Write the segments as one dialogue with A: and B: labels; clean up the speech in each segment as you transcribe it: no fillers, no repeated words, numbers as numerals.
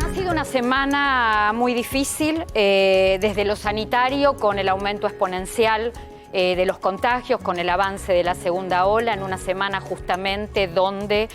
A: Ha sido una semana muy difícil desde lo sanitario, con el aumento exponencial de los contagios, con el avance de la segunda ola, en una semana justamente donde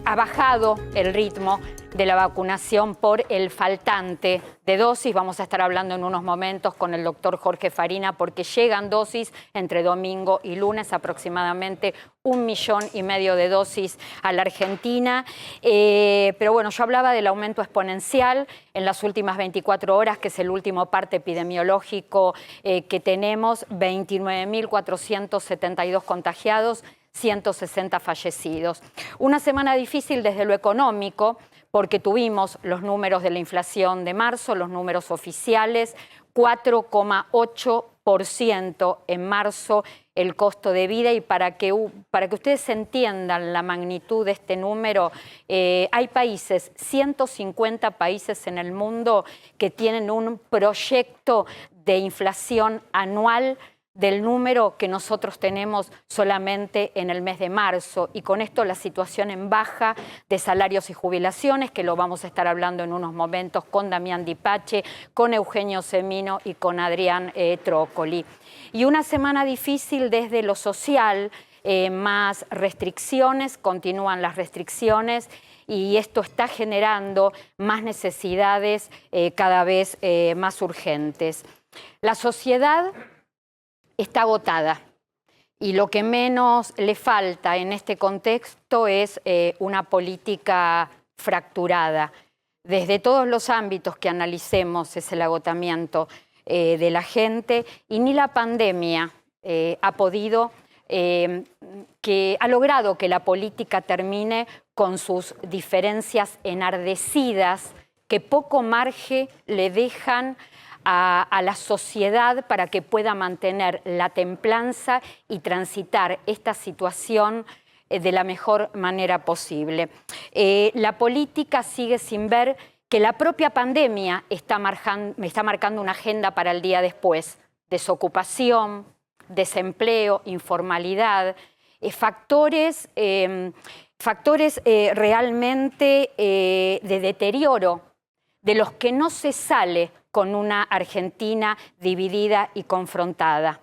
A: ha bajado el ritmo de la vacunación por el faltante de dosis. Vamos a estar hablando en unos momentos con el doctor Jorge Farina, porque llegan dosis entre domingo y lunes, aproximadamente 1,5 millones de dosis a la Argentina. Pero bueno, yo hablaba del aumento exponencial en las últimas 24 horas, que es el último parte epidemiológico que tenemos, 29.472 contagiados, 160 fallecidos. Una semana difícil desde lo económico, porque tuvimos los números de la inflación de marzo, los números oficiales, 4,8% en marzo el costo de vida. Y para que ustedes entiendan la magnitud de este número, hay países, 150 países en el mundo, que tienen un proyecto de inflación anual del número que nosotros tenemos solamente en el mes de marzo. Y con esto la situación en baja de salarios y jubilaciones, que lo vamos a estar hablando en unos momentos con Damián Dipache, con Eugenio Semino y con Adrián Trócoli. Y una semana difícil desde lo social, más restricciones, continúan las restricciones, y esto está generando más necesidades cada vez más urgentes. La sociedad está agotada, y lo que menos le falta en este contexto es una política fracturada. Desde todos los ámbitos que analicemos es el agotamiento de la gente, y ni la pandemia ha logrado que la política termine con sus diferencias enardecidas, que poco margen le dejan a la sociedad para que pueda mantener la templanza y transitar esta situación de la mejor manera posible. La política sigue sin ver que la propia pandemia está marcando una agenda para el día después: desocupación, desempleo, informalidad, factores realmente de deterioro, de los que no se sale con una Argentina dividida y confrontada.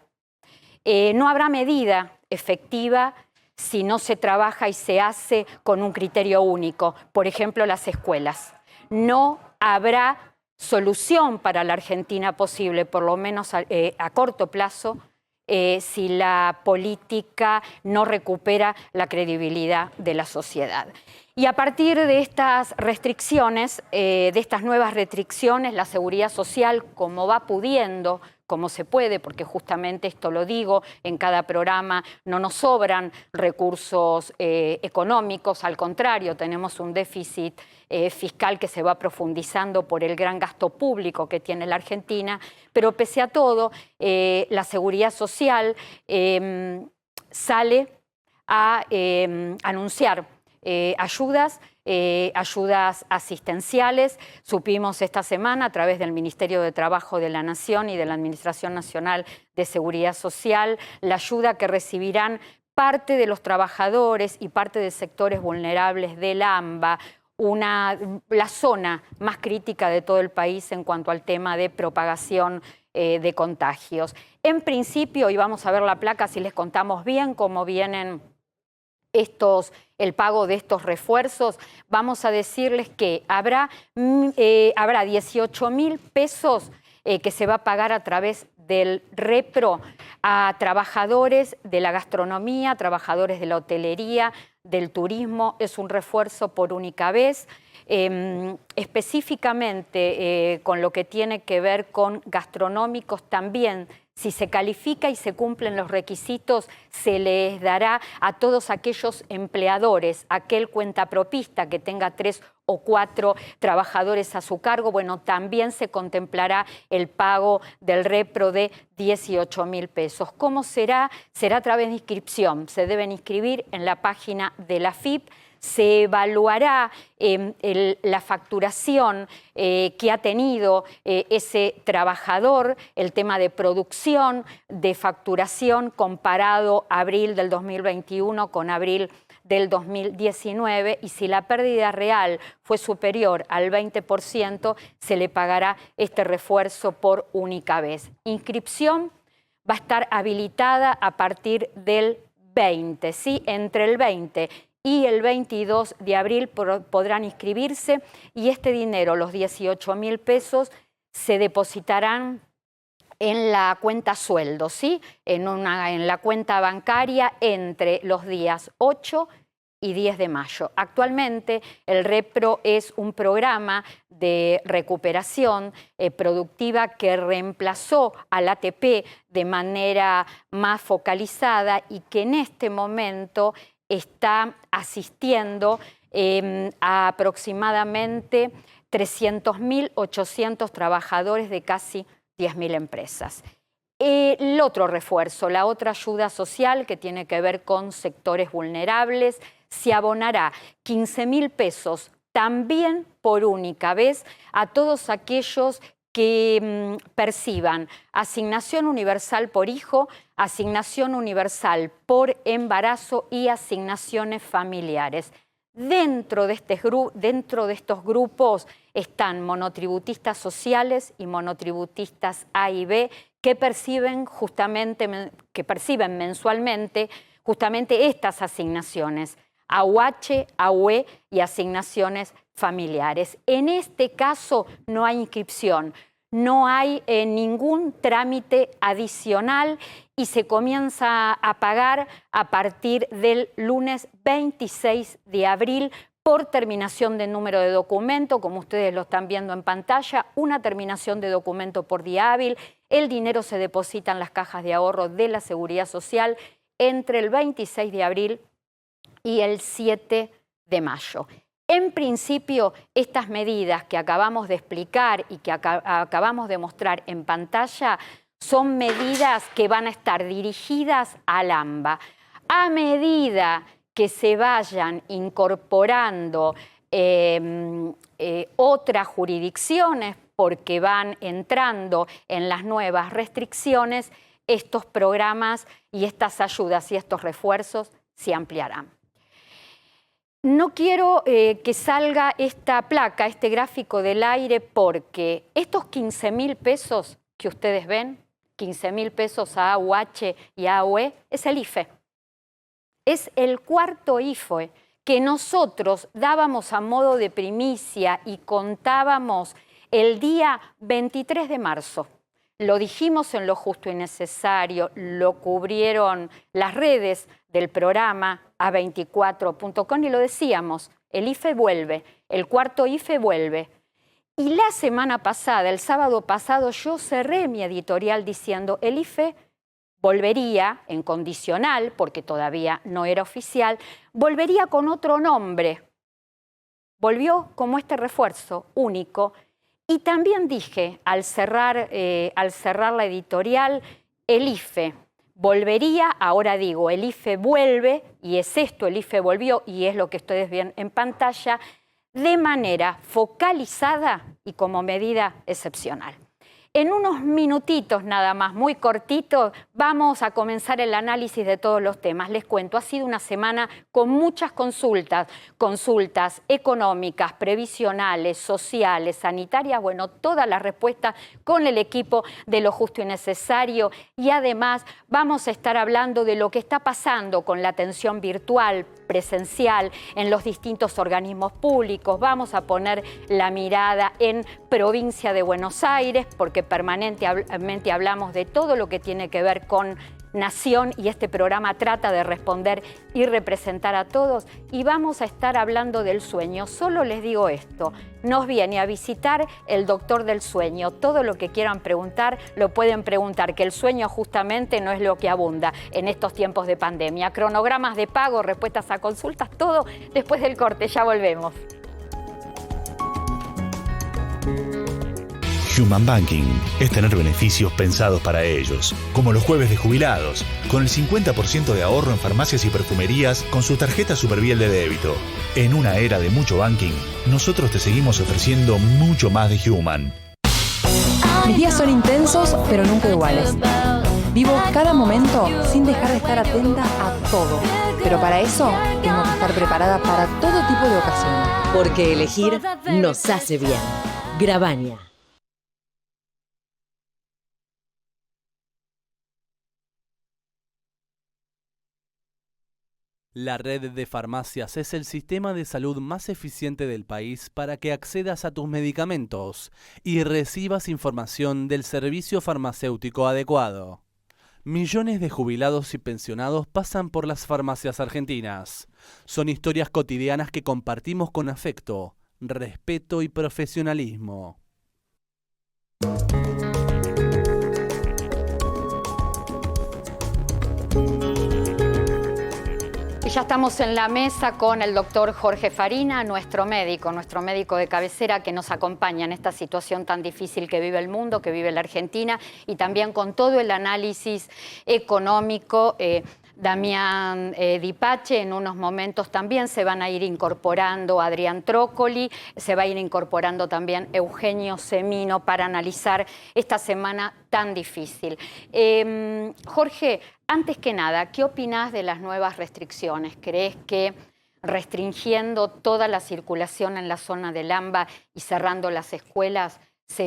A: No habrá medida efectiva si no se trabaja y se hace con un criterio único. Por ejemplo, las escuelas. No habrá solución para la Argentina posible, por lo menos a corto plazo, si la política no recupera la credibilidad de la sociedad. Y a partir de estas restricciones, de estas nuevas restricciones, la seguridad social, como va pudiendo, como se puede, porque justamente esto lo digo en cada programa, no nos sobran recursos económicos, al contrario, tenemos un déficit fiscal que se va profundizando por el gran gasto público que tiene la Argentina, pero pese a todo, la seguridad social sale a anunciar ayudas asistenciales. Supimos esta semana, a través del Ministerio de Trabajo de la Nación y de la Administración Nacional de Seguridad Social, la ayuda que recibirán parte de los trabajadores y parte de sectores vulnerables del AMBA, la zona más crítica de todo el país en cuanto al tema de propagación de contagios. En principio, y vamos a ver la placa si les contamos bien cómo vienen el pago de estos refuerzos, vamos a decirles que habrá 18.000 pesos que se va a pagar a través del REPRO a trabajadores de la gastronomía, trabajadores de la hotelería, del turismo. Es un refuerzo por única vez. Específicamente con lo que tiene que ver con gastronómicos también, si se califica y se cumplen los requisitos, se les dará a todos aquellos empleadores, aquel cuentapropista que tenga 3 o 4 trabajadores a su cargo, bueno, también se contemplará el pago del repro de 18.000 pesos. ¿Cómo será? Será a través de inscripción. Se deben inscribir en la página de la AFIP. Se evaluará la facturación que ha tenido ese trabajador, el tema de producción, de facturación, comparado abril del 2021 con abril del 2019 y si la pérdida real fue superior al 20%, se le pagará este refuerzo por única vez. Inscripción va a estar habilitada a partir del 20, ¿sí? Entre el 20 y el 22 de abril podrán inscribirse y este dinero, los 18.000 pesos, se depositarán en la cuenta sueldo, ¿sí? En la cuenta bancaria entre los días 8 y 10 de mayo. Actualmente el REPRO es un programa de recuperación productiva que reemplazó al ATP de manera más focalizada y que en este momento está asistiendo a aproximadamente 300.800 trabajadores de casi 10.000 empresas. El otro refuerzo, la otra ayuda social que tiene que ver con sectores vulnerables, se abonará 15.000 pesos también por única vez a todos aquellos que perciban asignación universal por hijo, asignación universal por embarazo y asignaciones familiares. Dentro de estos grupos están monotributistas sociales y monotributistas A y B que perciben mensualmente justamente estas asignaciones, AUH, AUE y asignaciones familiares. En este caso no hay inscripción, no hay ningún trámite adicional y se comienza a pagar a partir del lunes 26 de abril por terminación de número de documento, como ustedes lo están viendo en pantalla, una terminación de documento por día hábil. El dinero se deposita en las cajas de ahorro de la Seguridad Social entre el 26 de abril y el 7 de mayo. En principio, estas medidas que acabamos de explicar y que acabamos de mostrar en pantalla son medidas que van a estar dirigidas al AMBA. A medida que se vayan incorporando otras jurisdicciones, porque van entrando en las nuevas restricciones, estos programas y estas ayudas y estos refuerzos se ampliarán. No quiero que salga esta placa, este gráfico del aire, porque estos 15.000 pesos que ustedes ven, 15.000 pesos a AUH y a AUE, es el IFE. Es el cuarto IFE que nosotros dábamos a modo de primicia y contábamos el día 23 de marzo. Lo dijimos en Lo Justo y Necesario, lo cubrieron las redes del programa A24.com y lo decíamos, el IFE vuelve, el cuarto IFE vuelve. Y la semana pasada, el sábado pasado, yo cerré mi editorial diciendo el IFE volvería en condicional, porque todavía no era oficial, volvería con otro nombre. Volvió como este refuerzo único. Y también dije, al cerrar la editorial, el IFE volvería, ahora digo, el IFE vuelve, y es esto, el IFE volvió, y es lo que ustedes ven en pantalla, de manera focalizada y como medida excepcional. En unos minutitos nada más, muy cortito, vamos a comenzar el análisis de todos los temas. Les cuento, ha sido una semana con muchas consultas económicas, previsionales, sociales, sanitarias, bueno, todas las respuestas con el equipo de Lo Justo y Necesario. Y además vamos a estar hablando de lo que está pasando con la atención virtual, presencial, en los distintos organismos públicos. Vamos a poner la mirada en provincia de Buenos Aires, porque permanentemente hablamos de todo lo que tiene que ver con nación y este programa trata de responder y representar a todos. Y vamos a estar hablando del sueño. Solo les digo esto, nos viene a visitar el doctor del sueño. Todo lo que quieran preguntar, lo pueden preguntar, que el sueño justamente no es lo que abunda en estos tiempos de pandemia. Cronogramas de pago, respuestas a consultas, todo después del corte. Ya volvemos.
B: Human Banking es tener beneficios pensados para ellos, como los jueves de jubilados, con el 50% de ahorro en farmacias y perfumerías con su tarjeta Superviel de débito. En una era de mucho banking, nosotros te seguimos ofreciendo mucho más de Human.
C: Mis días son intensos, pero nunca iguales. Vivo cada momento sin dejar de estar atenta a todo. Pero para eso tengo que estar preparada para todo tipo de ocasiones.
D: Porque elegir nos hace bien. Grabaña.
E: La red de farmacias es el sistema de salud más eficiente del país para que accedas a tus medicamentos y recibas información del servicio farmacéutico adecuado. Millones de jubilados y pensionados pasan por las farmacias argentinas. Son historias cotidianas que compartimos con afecto, respeto y profesionalismo.
A: Y ya estamos en la mesa con el doctor Jorge Farina, nuestro médico de cabecera que nos acompaña en esta situación tan difícil que vive el mundo, que vive la Argentina, y también con todo el análisis económico. Damián Dipache, en unos momentos también se van a ir incorporando Adrián Trócoli, se va a ir incorporando también Eugenio Semino para analizar esta semana tan difícil. Jorge, antes que nada, ¿qué opinás de las nuevas restricciones? ¿Crees que restringiendo toda la circulación en la zona del AMBA y cerrando las escuelas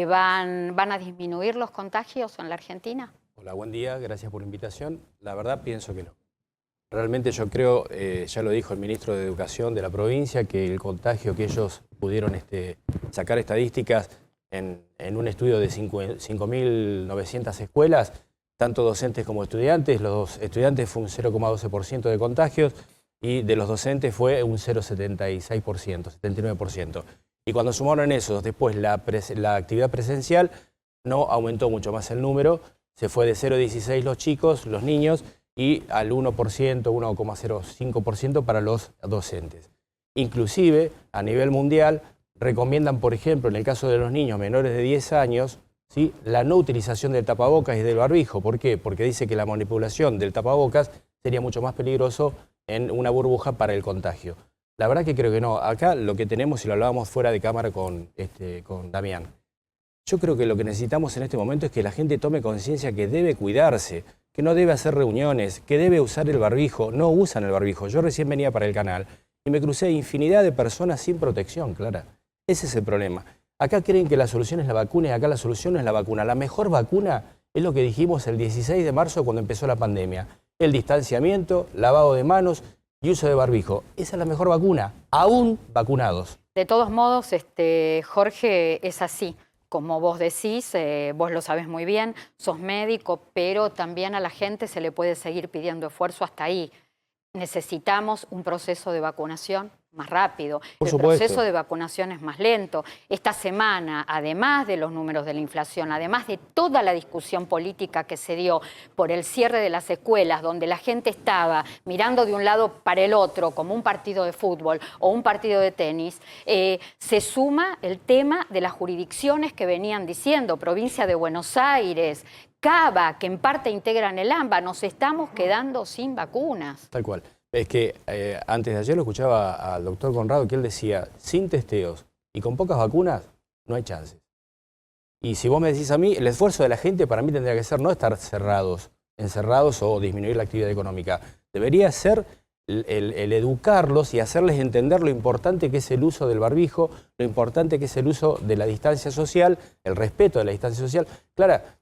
A: van a disminuir los contagios en la Argentina?
F: Hola, buen día, gracias por la invitación. La verdad pienso que no. Realmente yo creo, ya lo dijo el ministro de Educación de la provincia, que el contagio que ellos pudieron sacar estadísticas en un estudio de 5.900 escuelas, tanto docentes como estudiantes, los estudiantes fue un 0,12% de contagios y de los docentes fue un 0,76%, 79%. Y cuando sumaron eso, después la actividad presencial, no aumentó mucho más el número, se fue de 0,16 los chicos, los niños, y al 1%, 1,05% para los docentes. Inclusive, a nivel mundial, recomiendan, por ejemplo, en el caso de los niños menores de 10 años, ¿sí?, la no utilización del tapabocas y del barbijo. ¿Por qué? Porque dice que la manipulación del tapabocas sería mucho más peligroso en una burbuja para el contagio. La verdad que creo que no. Acá lo que tenemos, y lo hablábamos fuera de cámara con Damián, yo creo que lo que necesitamos en este momento es que la gente tome conciencia que debe cuidarse, que no debe hacer reuniones, que debe usar el barbijo. No usan el barbijo. Yo recién venía para el canal y me crucé infinidad de personas sin protección, Clara. Ese es el problema. Acá creen que la solución es la vacuna y acá la solución no es la vacuna. La mejor vacuna es lo que dijimos el 16 de marzo cuando empezó la pandemia. El distanciamiento, lavado de manos y uso de barbijo. Esa es la mejor vacuna, aún vacunados.
A: De todos modos, Jorge, es así. Como vos decís, vos lo sabés muy bien, sos médico, pero también a la gente se le puede seguir pidiendo esfuerzo hasta ahí. Necesitamos un proceso de vacunación más rápido. El proceso de vacunación es más lento. Esta semana, además de los números de la inflación, además de toda la discusión política que se dio por el cierre de las escuelas, donde la gente estaba mirando de un lado para el otro, como un partido de fútbol o un partido de tenis, se suma el tema de las jurisdicciones que venían diciendo, provincia de Buenos Aires, Cava, que en parte integran el AMBA, nos estamos quedando sin vacunas.
F: Tal cual. Es que antes de ayer lo escuchaba al doctor Conrado que él decía, sin testeos y con pocas vacunas no hay chances. Y si vos me decís a mí, el esfuerzo de la gente para mí tendría que ser no estar encerrados o disminuir la actividad económica. Debería ser el educarlos y hacerles entender lo importante que es el uso del barbijo, lo importante que es el uso de la distancia social, el respeto de la distancia social. Clara,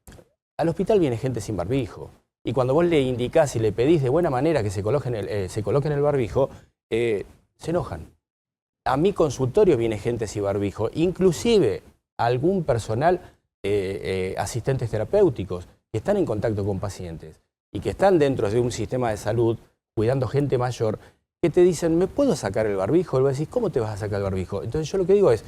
F: al hospital viene gente sin barbijo. Y cuando vos le indicás y le pedís de buena manera que se coloquen el barbijo, se enojan. A mi consultorio viene gente sin barbijo, inclusive algún personal, asistentes terapéuticos, que están en contacto con pacientes y que están dentro de un sistema de salud, cuidando gente mayor, que te dicen, ¿me puedo sacar el barbijo? Y vos decís, ¿cómo te vas a sacar el barbijo? Entonces yo lo que digo es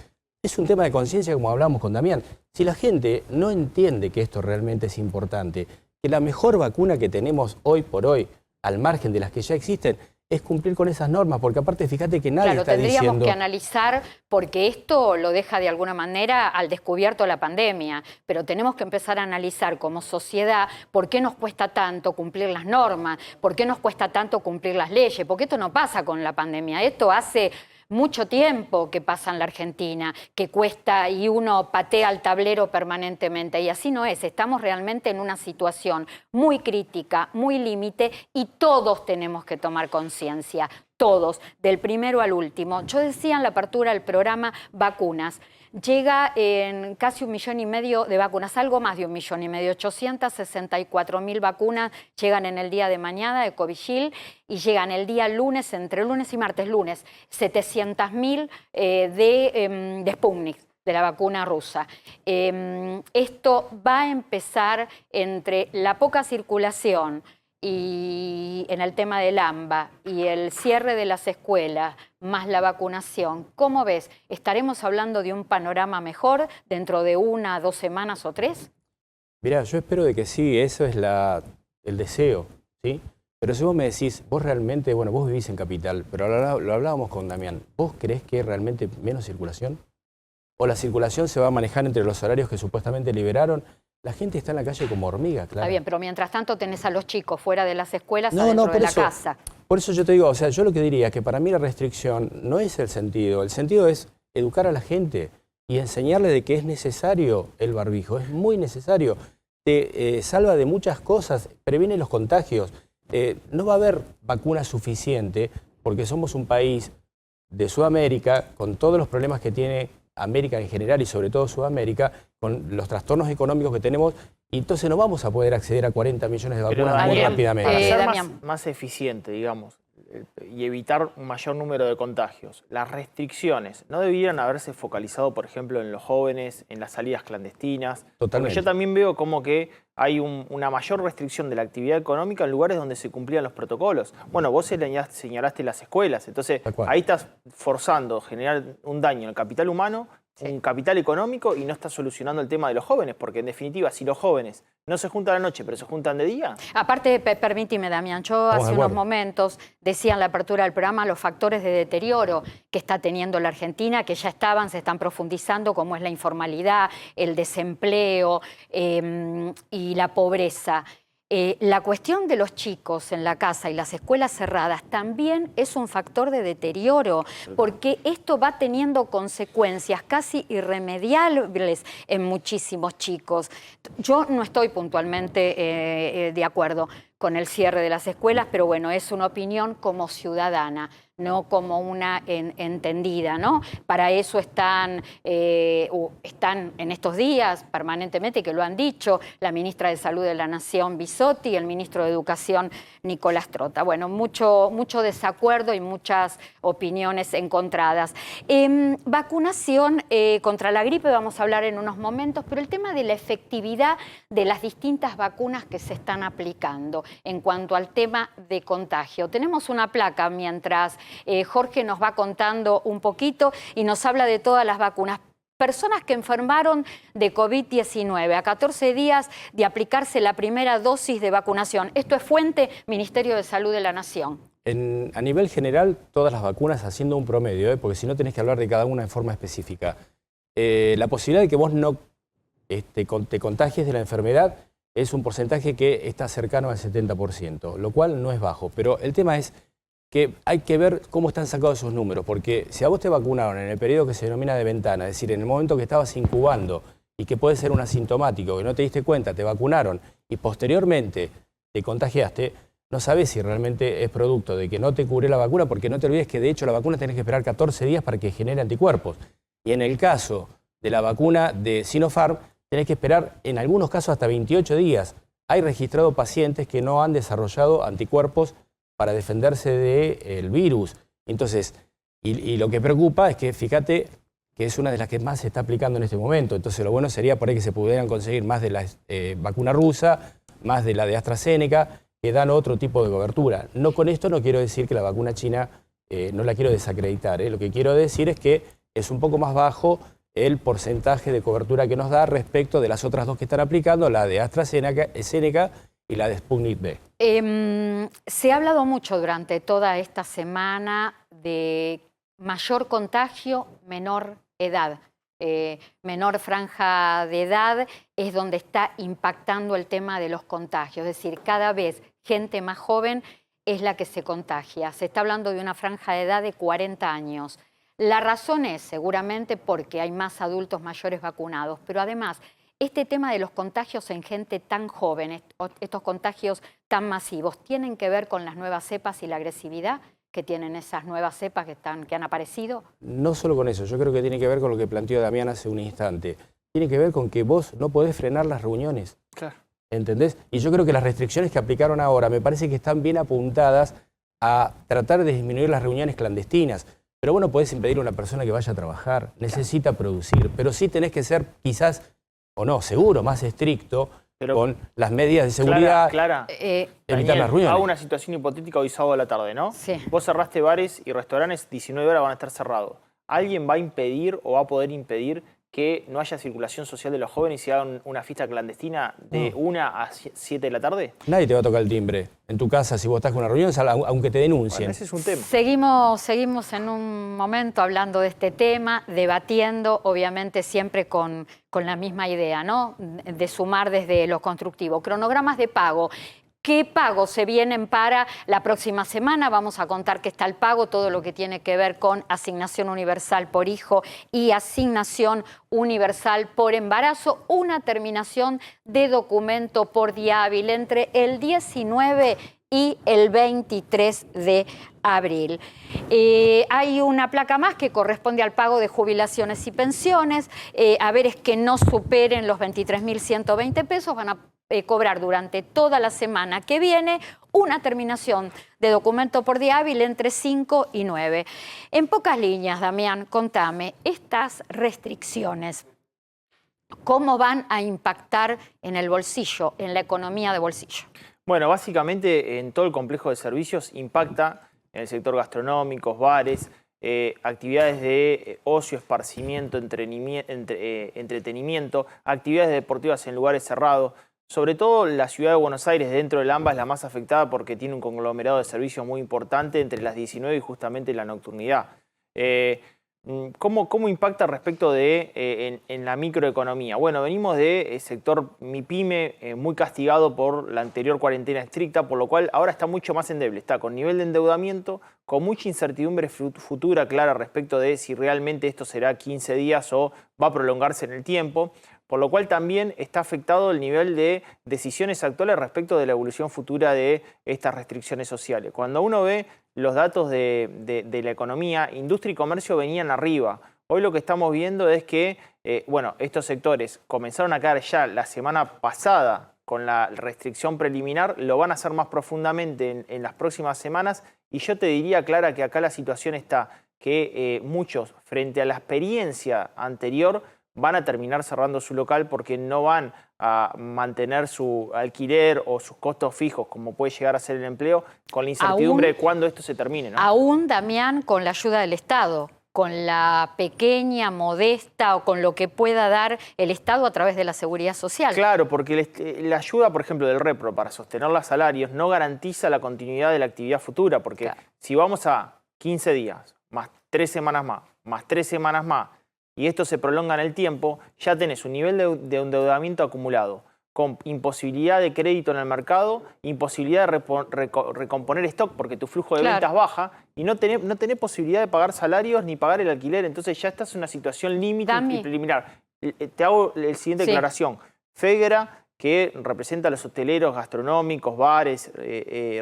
F: un tema de conciencia, como hablamos con Damián. Si la gente no entiende que esto realmente es importante, que la mejor vacuna que tenemos hoy por hoy, al margen de las que ya existen, es cumplir con esas normas, porque aparte fíjate que nadie está diciendo...
A: Tendríamos que analizar, porque esto lo deja de alguna manera al descubierto la pandemia, pero tenemos que empezar a analizar como sociedad por qué nos cuesta tanto cumplir las normas, por qué nos cuesta tanto cumplir las leyes, porque esto no pasa con la pandemia, esto hace mucho tiempo que pasa en la Argentina, que cuesta y uno patea el tablero permanentemente. Y así no es, estamos realmente en una situación muy crítica, muy límite y todos tenemos que tomar conciencia. Todos, del primero al último. Yo decía en la apertura del programa vacunas. Llega en casi 1,5 millones de vacunas, algo más de 1,5 millones, 864.000 vacunas llegan en el día de mañana de Covishield y llegan el día lunes, entre lunes y martes, 700.000 de Sputnik, de la vacuna rusa. Esto va a empezar entre la poca circulación y en el tema del AMBA y el cierre de las escuelas, más la vacunación. ¿Cómo ves? ¿Estaremos hablando de un panorama mejor dentro de 1, 2 semanas o 3?
F: Mirá, yo espero de que sí, eso es el deseo, ¿sí? Pero si vos me decís, vos realmente, bueno, vos vivís en Capital, pero lo hablábamos con Damián, ¿vos creés que realmente menos circulación? ¿O la circulación se va a manejar entre los horarios que supuestamente liberaron? La gente está en la calle como hormiga, claro.
A: Está bien, pero mientras tanto tenés a los chicos fuera de las escuelas, adentro de la casa.
F: Por eso yo te digo, o sea, yo lo que diría es que para mí la restricción no es el sentido es educar a la gente y enseñarle de que es necesario el barbijo, es muy necesario. Te salva de muchas cosas, previene los contagios. No va a haber vacuna suficiente porque somos un país de Sudamérica con todos los problemas que tiene América en general y sobre todo Sudamérica, con los trastornos económicos que tenemos, y entonces no vamos a poder acceder a 40 millones de vacunas muy rápidamente.
G: Para ser más eficiente, digamos, y evitar un mayor número de contagios, las restricciones no debieran haberse focalizado, por ejemplo, en los jóvenes, en las salidas clandestinas.
F: Totalmente.
G: Porque yo también veo como que hay una mayor restricción de la actividad económica en lugares donde se cumplían los protocolos. Bueno, vos señalaste las escuelas, entonces ahí estás forzando generar un daño al capital humano, un capital económico, y no estás solucionando el tema de los jóvenes, porque en definitiva, si los jóvenes no se juntan a la noche, pero se juntan de día.
A: Aparte, permíteme, Damián, yo hace unos momentos decía en la apertura del programa los factores de deterioro que está teniendo la Argentina, que ya se están profundizando, como es la informalidad, el desempleo y la pobreza. La cuestión de los chicos en la casa y las escuelas cerradas también es un factor de deterioro, porque esto va teniendo consecuencias casi irremediables en muchísimos chicos. Yo no estoy puntualmente de acuerdo con el cierre de las escuelas, pero bueno, es una opinión como ciudadana, no como una entendida, ¿no? Para eso están en estos días permanentemente, que lo han dicho, la ministra de Salud de la Nación, Bisotti, y el ministro de Educación, Nicolás Trota. Bueno, mucho desacuerdo y muchas opiniones encontradas. Vacunación contra la gripe, vamos a hablar en unos momentos, pero el tema de la efectividad de las distintas vacunas que se están aplicando en cuanto al tema de contagio. Tenemos una placa mientras Jorge nos va contando un poquito y nos habla de todas las vacunas. Personas que enfermaron de COVID-19 a 14 días de aplicarse la primera dosis de vacunación. Esto es fuente Ministerio de Salud de la Nación.
F: A nivel general, todas las vacunas haciendo un promedio, porque si no tenés que hablar de cada una en forma específica. La posibilidad de que vos no te contagies de la enfermedad es un porcentaje que está cercano al 70%, lo cual no es bajo. Pero el tema es que hay que ver cómo están sacados esos números, porque si a vos te vacunaron en el periodo que se denomina de ventana, es decir, en el momento que estabas incubando y que puede ser un asintomático, que no te diste cuenta, te vacunaron y posteriormente te contagiaste, no sabés si realmente es producto de que no te cubrió la vacuna, porque no te olvides que de hecho la vacuna tenés que esperar 14 días para que genere anticuerpos. Y en el caso de la vacuna de Sinopharm, tenés que esperar en algunos casos hasta 28 días. Hay registrado pacientes que no han desarrollado anticuerpos para defenderse del virus. Entonces, y lo que preocupa es que, fíjate, que es una de las que más se está aplicando en este momento. Entonces, lo bueno sería por ahí que se pudieran conseguir más de la vacuna rusa, más de la de AstraZeneca, que dan otro tipo de cobertura. No, con esto no quiero decir que la vacuna china no la quiero desacreditar. Lo que quiero decir es que es un poco más bajo el porcentaje de cobertura que nos da respecto de las otras dos que están aplicando, la de AstraZeneca y la de Sputnik V.
A: Se ha hablado mucho durante toda esta semana de mayor contagio, menor edad. Menor franja de edad es donde está impactando el tema de los contagios. Es decir, cada vez gente más joven es la que se contagia. Se está hablando de una franja de edad de 40 años. La razón es seguramente porque hay más adultos mayores vacunados, pero además este tema de los contagios en gente tan joven, estos contagios tan masivos, ¿tienen que ver con las nuevas cepas y la agresividad que tienen esas nuevas cepas que han aparecido?
F: No solo con eso, yo creo que tiene que ver con lo que planteó Damián hace un instante. Tiene que ver con que vos no podés frenar las reuniones.
G: Claro.
F: ¿Entendés? Y yo creo que las restricciones que aplicaron ahora me parece que están bien apuntadas a tratar de disminuir las reuniones clandestinas. Pero vos no podés impedir a una persona que vaya a trabajar, necesita producir, pero sí tenés que ser quizás, o no, seguro, más estricto con las medidas de seguridad,
G: Clara,
F: evitar
G: Daniel,
F: las reuniones.
G: hago una situación hipotética hoy sábado a la tarde, ¿no?
A: Sí.
G: Vos cerraste bares y restaurantes, 19 horas van a estar cerrados. ¿Alguien va a impedir o va a poder impedir que no haya circulación social de los jóvenes y se hagan una fiesta clandestina de 1 a 7 de la tarde?
F: Nadie te va a tocar el timbre. En tu casa, si vos estás con una reunión, aunque te denuncien.
G: Bueno, ese es un tema.
A: Seguimos en un momento hablando de este tema, debatiendo, obviamente siempre con la misma idea, ¿no? De sumar desde lo constructivo. Cronogramas de pago. ¿Qué pagos se vienen para la próxima semana? Vamos a contar que está el pago, todo lo que tiene que ver con asignación universal por hijo y asignación universal por embarazo. Una terminación de documento por día hábil entre el 19 y el 23 de abril. Hay una placa más que corresponde al pago de jubilaciones y pensiones. Haberes que no superen los 23.120 pesos van a cobrar durante toda la semana que viene una terminación de documento por día hábil entre 5 y 9. En pocas líneas, Damián, contame, estas restricciones, ¿cómo van a impactar en el bolsillo, en la economía de bolsillo?
G: Bueno, básicamente en todo el complejo de servicios impacta en el sector gastronómico, bares, actividades de ocio, esparcimiento, entretenimiento, actividades deportivas en lugares cerrados. Sobre todo la ciudad de Buenos Aires, dentro del AMBA, es la más afectada porque tiene un conglomerado de servicios muy importante entre las 19 y justamente la nocturnidad. ¿Cómo impacta respecto de en la microeconomía? Bueno, venimos del sector MIPYME muy castigado por la anterior cuarentena estricta, por lo cual ahora está mucho más endeble. Está con nivel de endeudamiento, con mucha incertidumbre futura clara respecto de si realmente esto será 15 días o va a prolongarse en el tiempo. Por lo cual también está afectado el nivel de decisiones actuales respecto de la evolución futura de estas restricciones sociales. Cuando uno ve los datos de la economía, industria y comercio venían arriba. Hoy lo que estamos viendo es que estos sectores comenzaron a caer ya la semana pasada con la restricción preliminar, lo van a hacer más profundamente en las próximas semanas. Y yo te diría, Clara, que acá la situación está que muchos, frente a la experiencia anterior, van a terminar cerrando su local porque no van a mantener su alquiler o sus costos fijos, como puede llegar a ser el empleo, con la incertidumbre de cuándo esto se termine, ¿no?
A: Aún, Damián, con la ayuda del Estado, con la pequeña, modesta o con lo que pueda dar el Estado a través de la seguridad social.
G: Claro, porque la ayuda, por ejemplo, del Repro para sostener los salarios no garantiza la continuidad de la actividad futura, porque si vamos a 15 días, más 3 semanas más 3 semanas más, y esto se prolonga en el tiempo, ya tenés un nivel de endeudamiento acumulado, con imposibilidad de crédito en el mercado, imposibilidad de recomponer stock porque tu flujo de ventas baja y no tenés posibilidad de pagar salarios ni pagar el alquiler. Entonces ya estás en una situación límite y preliminar. Te hago la siguiente declaración. FEGRA, que representa a los hoteleros, gastronómicos, bares,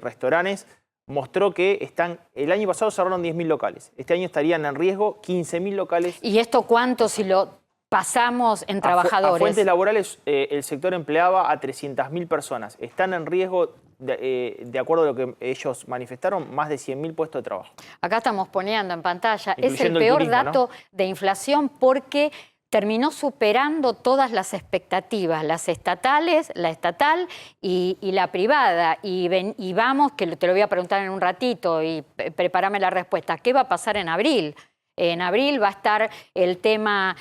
G: restaurantes, mostró que el año pasado cerraron 10.000 locales. Este año estarían en riesgo 15.000 locales.
A: ¿Y esto cuánto si lo pasamos en trabajadores?
G: A fuentes laborales, el sector empleaba a 300.000 personas. Están en riesgo, de acuerdo a lo que ellos manifestaron, más de 100.000 puestos de trabajo.
A: Acá estamos poniendo en pantalla, es el
G: Incluyendo el
A: peor
G: turismo,
A: dato de inflación porque terminó superando todas las expectativas, las estatales, la estatal y la privada. Y vamos, que te lo voy a preguntar en un ratito y prepárame la respuesta. ¿Qué va a pasar en abril? En abril va a estar el tema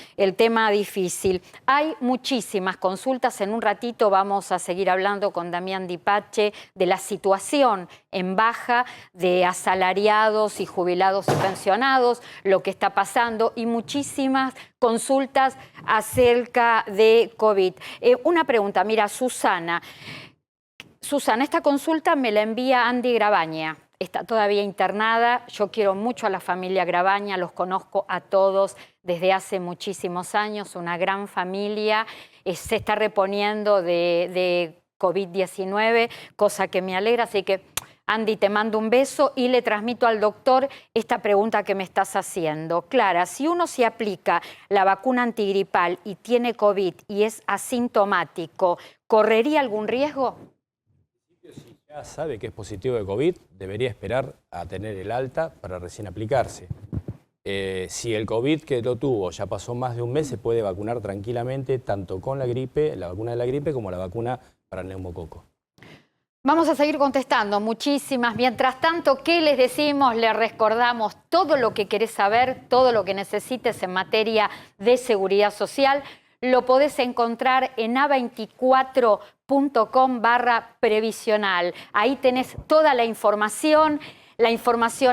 A: difícil. Hay muchísimas consultas. En un ratito vamos a seguir hablando con Damián Di Pace de la situación en baja de asalariados y jubilados y pensionados, lo que está pasando y muchísimas consultas acerca de COVID. Una pregunta, mira, Susana, esta consulta me la envía Andy Grabaña. está todavía internada. Yo quiero mucho a la familia Grabaña, los conozco a todos desde hace muchísimos años, una gran familia. Se está reponiendo de COVID-19, cosa que me alegra, así que Andy, te mando un beso y le transmito al doctor esta pregunta que me estás haciendo. Clara, si uno se aplica la vacuna antigripal y tiene COVID y es asintomático, ¿correría algún riesgo?
F: Si ya sabe que es positivo de COVID, debería esperar a tener el alta para recién aplicarse. Si el COVID que lo tuvo ya pasó más de un mes, se puede vacunar tranquilamente tanto con la gripe, la vacuna de la gripe, como la vacuna para el neumococo.
A: Vamos a seguir contestando muchísimas. Mientras tanto, ¿qué les decimos? Les recordamos todo lo que querés saber, todo lo que necesites en materia de seguridad social. Lo podés encontrar en a24.com/previsional. Ahí tenés toda la información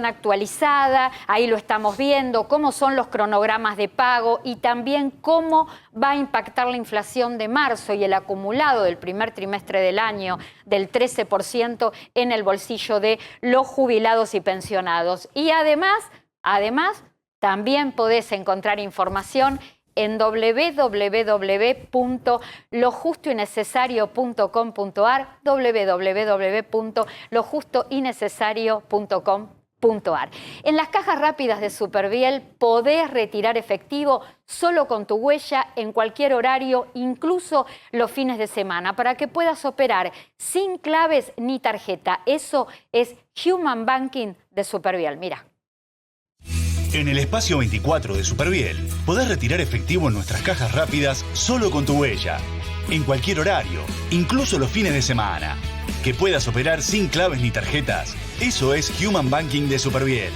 A: actualizada, ahí lo estamos viendo, cómo son los cronogramas de pago y también cómo va a impactar la inflación de marzo y el acumulado del primer trimestre del año del 13% en el bolsillo de los jubilados y pensionados. Y además, también podés encontrar información en www.lojustoynecesario.com.ar, www.lojustoynecesario.com.ar. En las cajas rápidas de Superviel podés retirar efectivo solo con tu huella en cualquier horario, incluso los fines de semana, para que puedas operar sin claves ni tarjeta. Eso es Human Banking de Superviel. Mira.
B: En el espacio 24 de Superviel podés retirar efectivo en nuestras cajas rápidas solo con tu huella, en cualquier horario, incluso los fines de semana. Que puedas operar sin claves ni tarjetas, eso es Human Banking de Superviel.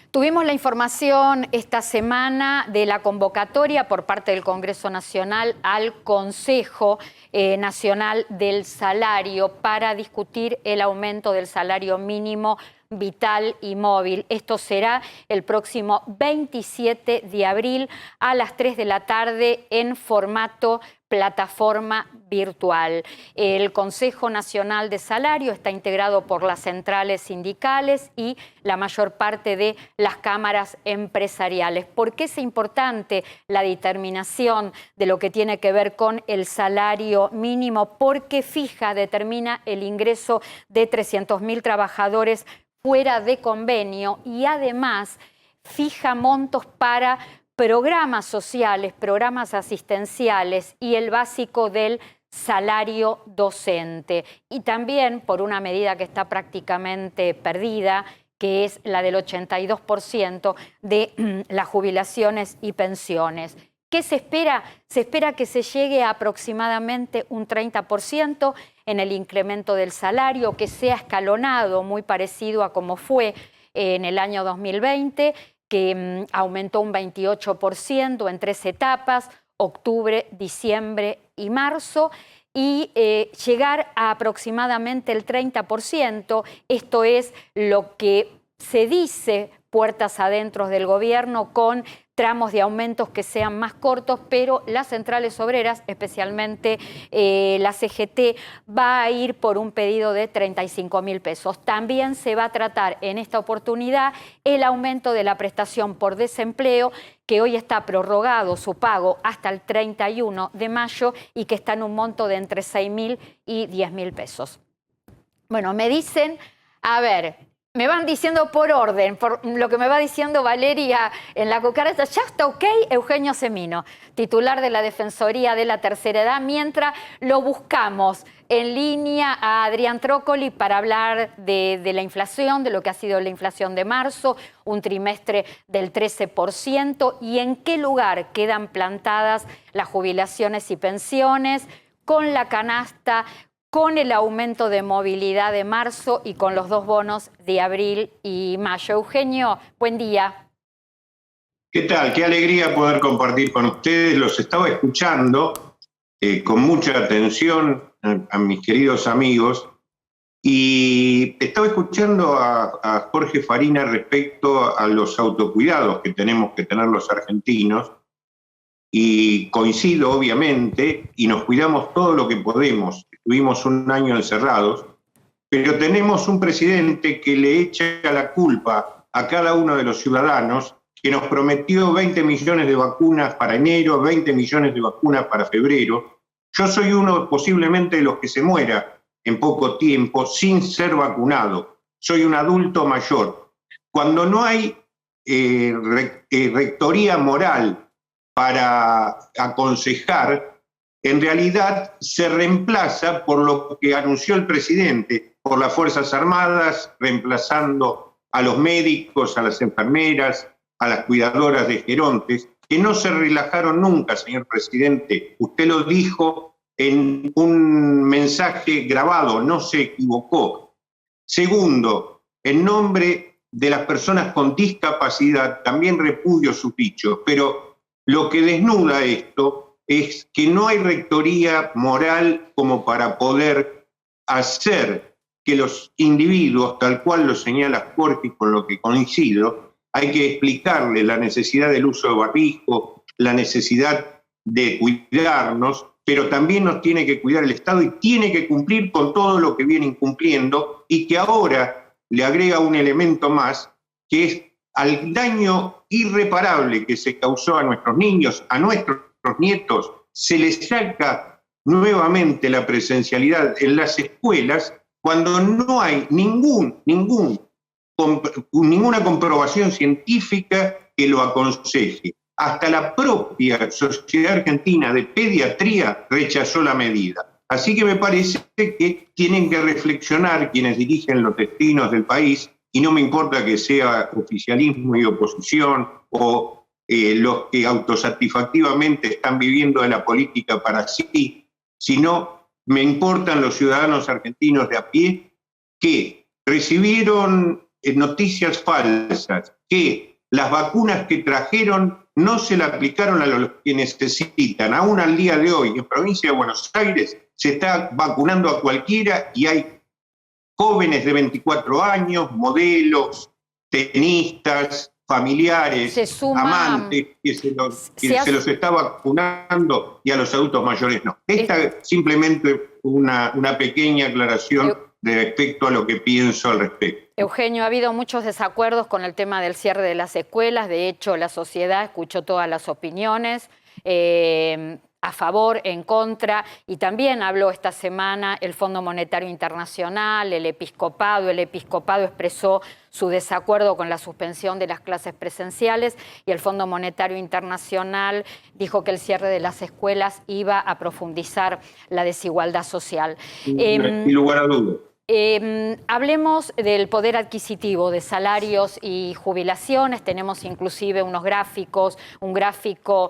A: Tuvimos la información esta semana de la convocatoria por parte del Congreso Nacional al Consejo Nacional del Salario para discutir el aumento del salario mínimo vital y móvil. Esto será el próximo 27 de abril a las 3 de la tarde en formato plataforma virtual. El Consejo Nacional de Salario está integrado por las centrales sindicales y la mayor parte de las cámaras empresariales. ¿Por qué es importante la determinación de lo que tiene que ver con el salario mínimo? Porque determina el ingreso de 300.000 trabajadores fuera de convenio y además fija montos para programas sociales, programas asistenciales y el básico del salario docente. Y también por una medida que está prácticamente perdida, que es la del 82% de las jubilaciones y pensiones. ¿Qué se espera? Se espera que se llegue a aproximadamente un 30% en el incremento del salario, que sea escalonado, muy parecido a como fue en el año 2020, que aumentó un 28% en 3 etapas, octubre, diciembre y marzo, y llegar a aproximadamente el 30%. Esto es lo que se dice puertas adentro del gobierno, con tramos de aumentos que sean más cortos, pero las centrales obreras, especialmente la CGT, va a ir por un pedido de 35.000 pesos. También se va a tratar en esta oportunidad el aumento de la prestación por desempleo, que hoy está prorrogado su pago hasta el 31 de mayo y que está en un monto de entre 6.000 y 10.000 pesos. Bueno, me dicen, a ver, me van diciendo por orden, por lo que me va diciendo Valeria en la cucaracha, ya está ok, Eugenio Semino, titular de la Defensoría de la Tercera Edad, mientras lo buscamos en línea a Adrián Trócoli para hablar de la inflación, de lo que ha sido la inflación de marzo, un trimestre del 13%, y en qué lugar quedan plantadas las jubilaciones y pensiones con la canasta, con el aumento de movilidad de marzo y con los 2 bonos de abril y mayo. Eugenio, buen día.
H: ¿Qué tal? Qué alegría poder compartir con ustedes. Los estaba escuchando con mucha atención a mis queridos amigos y estaba escuchando a Jorge Farina respecto a los autocuidados que tenemos que tener los argentinos, y coincido obviamente, y nos cuidamos todo lo que podemos. Estuvimos un año encerrados pero tenemos un presidente que le echa la culpa a cada uno de los ciudadanos, que nos prometió 20 millones de vacunas para enero, 20 millones de vacunas para febrero. Yo soy uno posiblemente de los que se muera en poco tiempo sin ser vacunado. Soy un adulto mayor. Cuando no hay rectoría moral para aconsejar, en realidad se reemplaza por lo que anunció el presidente, por las Fuerzas Armadas, reemplazando a los médicos, a las enfermeras, a las cuidadoras de gerontes, que no se relajaron nunca, señor presidente. Usted lo dijo en un mensaje grabado, no se equivocó. Segundo, en nombre de las personas con discapacidad, también repudio sus dichos, pero lo que desnuda esto es que no hay rectoría moral como para poder hacer que los individuos, tal cual lo señala Jorge, con lo que coincido, hay que explicarle la necesidad del uso de barbijo, la necesidad de cuidarnos, pero también nos tiene que cuidar el Estado y tiene que cumplir con todo lo que viene incumpliendo y que ahora le agrega un elemento más, que es al daño irreparable que se causó a nuestros niños, a nuestros nietos, se les saca nuevamente la presencialidad en las escuelas cuando no hay ninguna comprobación científica que lo aconseje. Hasta la propia Sociedad Argentina de Pediatría rechazó la medida. Así que me parece que tienen que reflexionar quienes dirigen los destinos del país, y no me importa que sea oficialismo y oposición o los que autosatisfactivamente están viviendo de la política para sí, sino me importan los ciudadanos argentinos de a pie que recibieron noticias falsas, que las vacunas que trajeron no se la aplicaron a los que necesitan. Aún al día de hoy, en provincia de Buenos Aires, se está vacunando a cualquiera y hay jóvenes de 24 años, modelos, tenistas, familiares, amantes, que se los está vacunando y a los adultos mayores no. Esta es simplemente una pequeña aclaración respecto a lo que pienso al respecto.
A: Eugenio, ha habido muchos desacuerdos con el tema del cierre de las escuelas. De hecho, la sociedad escuchó todas las opiniones, a favor, en contra, y también habló esta semana el Fondo Monetario Internacional, el episcopado. El episcopado expresó su desacuerdo con la suspensión de las clases presenciales y el Fondo Monetario Internacional dijo que el cierre de las escuelas iba a profundizar la desigualdad social.
H: Sin lugar a dudas.
A: Hablemos del poder adquisitivo, de salarios y jubilaciones. Tenemos inclusive unos gráficos, un gráfico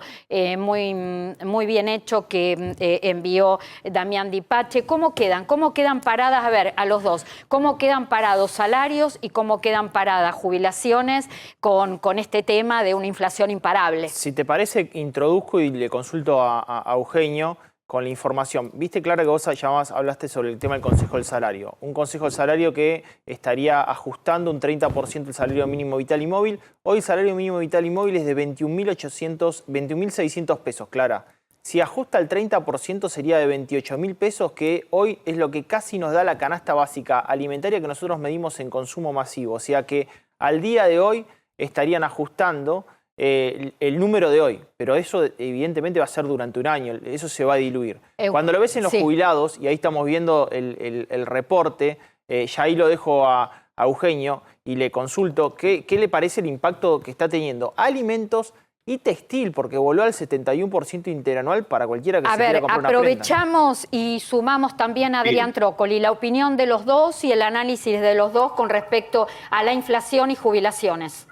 A: muy bien hecho que envió Damián Dipache. ¿Cómo quedan? ¿Cómo quedan paradas? A ver, a los dos. ¿Cómo quedan parados salarios y cómo quedan paradas jubilaciones con este tema de una inflación imparable?
G: Si te parece, introduzco y le consulto a Eugenio con la información. Viste, Clara, que vos hablaste sobre el tema del Consejo del Salario. Un Consejo del Salario que estaría ajustando un 30% el salario mínimo vital y móvil. Hoy el salario mínimo vital y móvil es de 21.600 pesos, Clara. Si ajusta el 30% sería de 28.000 pesos, que hoy es lo que casi nos da la canasta básica alimentaria que nosotros medimos en consumo masivo. O sea que al día de hoy estarían ajustando el número de hoy, pero eso evidentemente va a ser durante un año, eso se va a diluir. Cuando lo ves en los jubilados, y ahí estamos viendo el reporte, ya ahí lo dejo a Eugenio y le consulto qué le parece el impacto que está teniendo alimentos y textil, porque voló al 71% interanual para cualquiera que se quiera comprar una prenda.
A: Aprovechamos y sumamos también a Adrián Trócoli, la opinión de los dos y el análisis de los dos con respecto a la inflación y jubilaciones.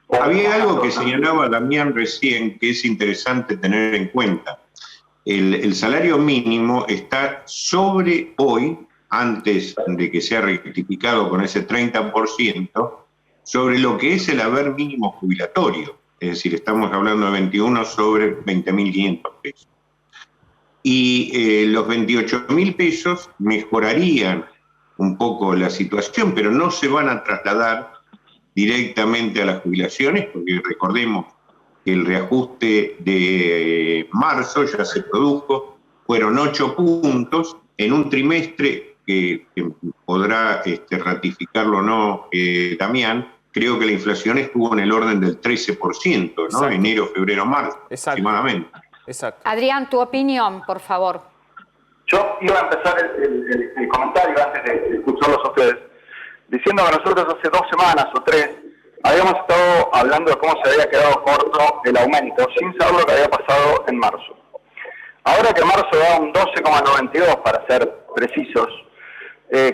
H: Había algo que señalaba Damián recién que es interesante tener en cuenta. El salario mínimo está sobre hoy, antes de que sea rectificado con ese 30%, sobre lo que es el haber mínimo jubilatorio. Es decir, estamos hablando de 21 sobre 20.500 pesos. Y los 28.000 pesos mejorarían un poco la situación, pero no se van a trasladar directamente a las jubilaciones, porque recordemos que el reajuste de marzo ya se produjo, fueron 8 puntos en un trimestre que podrá ratificarlo o no Damián, creo que la inflación estuvo en el orden del 13%, ¿no?
G: Exacto.
H: Enero, febrero, marzo,
G: Exacto.
H: aproximadamente.
G: Exacto.
A: Adrián, tu opinión, por favor.
I: Yo iba a empezar el comentario antes de escucharlos a ustedes, diciendo que nosotros hace 2 semanas o 3 habíamos estado hablando de cómo se había quedado corto el aumento, sin saber lo que había pasado en marzo. Ahora que marzo da un 12,92, para ser precisos,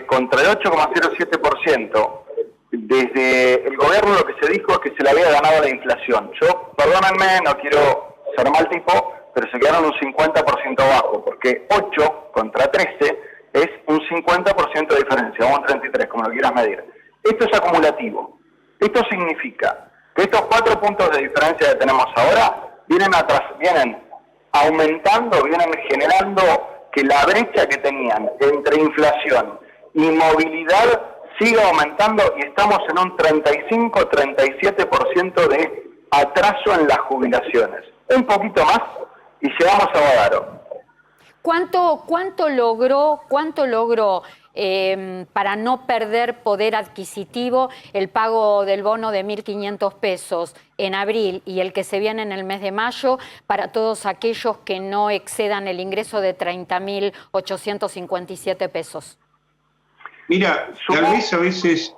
I: contra el 8,07%, desde el gobierno lo que se dijo es que se le había ganado la inflación. Yo, perdónenme, no quiero ser mal tipo, pero se quedaron un 50% abajo, porque 8 contra 13 es un 50% de diferencia, o un 33, como lo quieras medir. Esto es acumulativo. Esto significa que estos 4 puntos de diferencia que tenemos ahora vienen aumentando, vienen generando que la brecha que tenían entre inflación y movilidad siga aumentando, y estamos en un 35-37% de atraso en las jubilaciones. Un poquito más y llegamos a Badaro.
A: ¿Cuánto logró para no perder poder adquisitivo el pago del bono de 1.500 pesos en abril y el que se viene en el mes de mayo para todos aquellos que no excedan el ingreso de 30.857 pesos?
H: Mira, tal vez a veces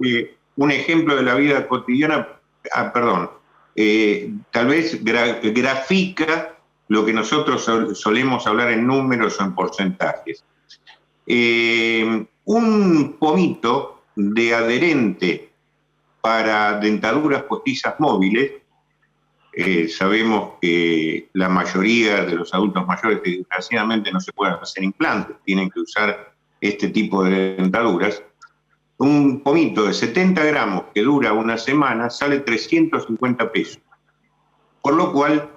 H: un ejemplo de la vida cotidiana, tal vez grafica lo que nosotros solemos hablar en números o en porcentajes. Un pomito de adherente para dentaduras postizas móviles, sabemos que la mayoría de los adultos mayores desgraciadamente no se pueden hacer implantes, tienen que usar este tipo de dentaduras. Un pomito de 70 gramos que dura una semana sale 350 pesos. Por lo cual,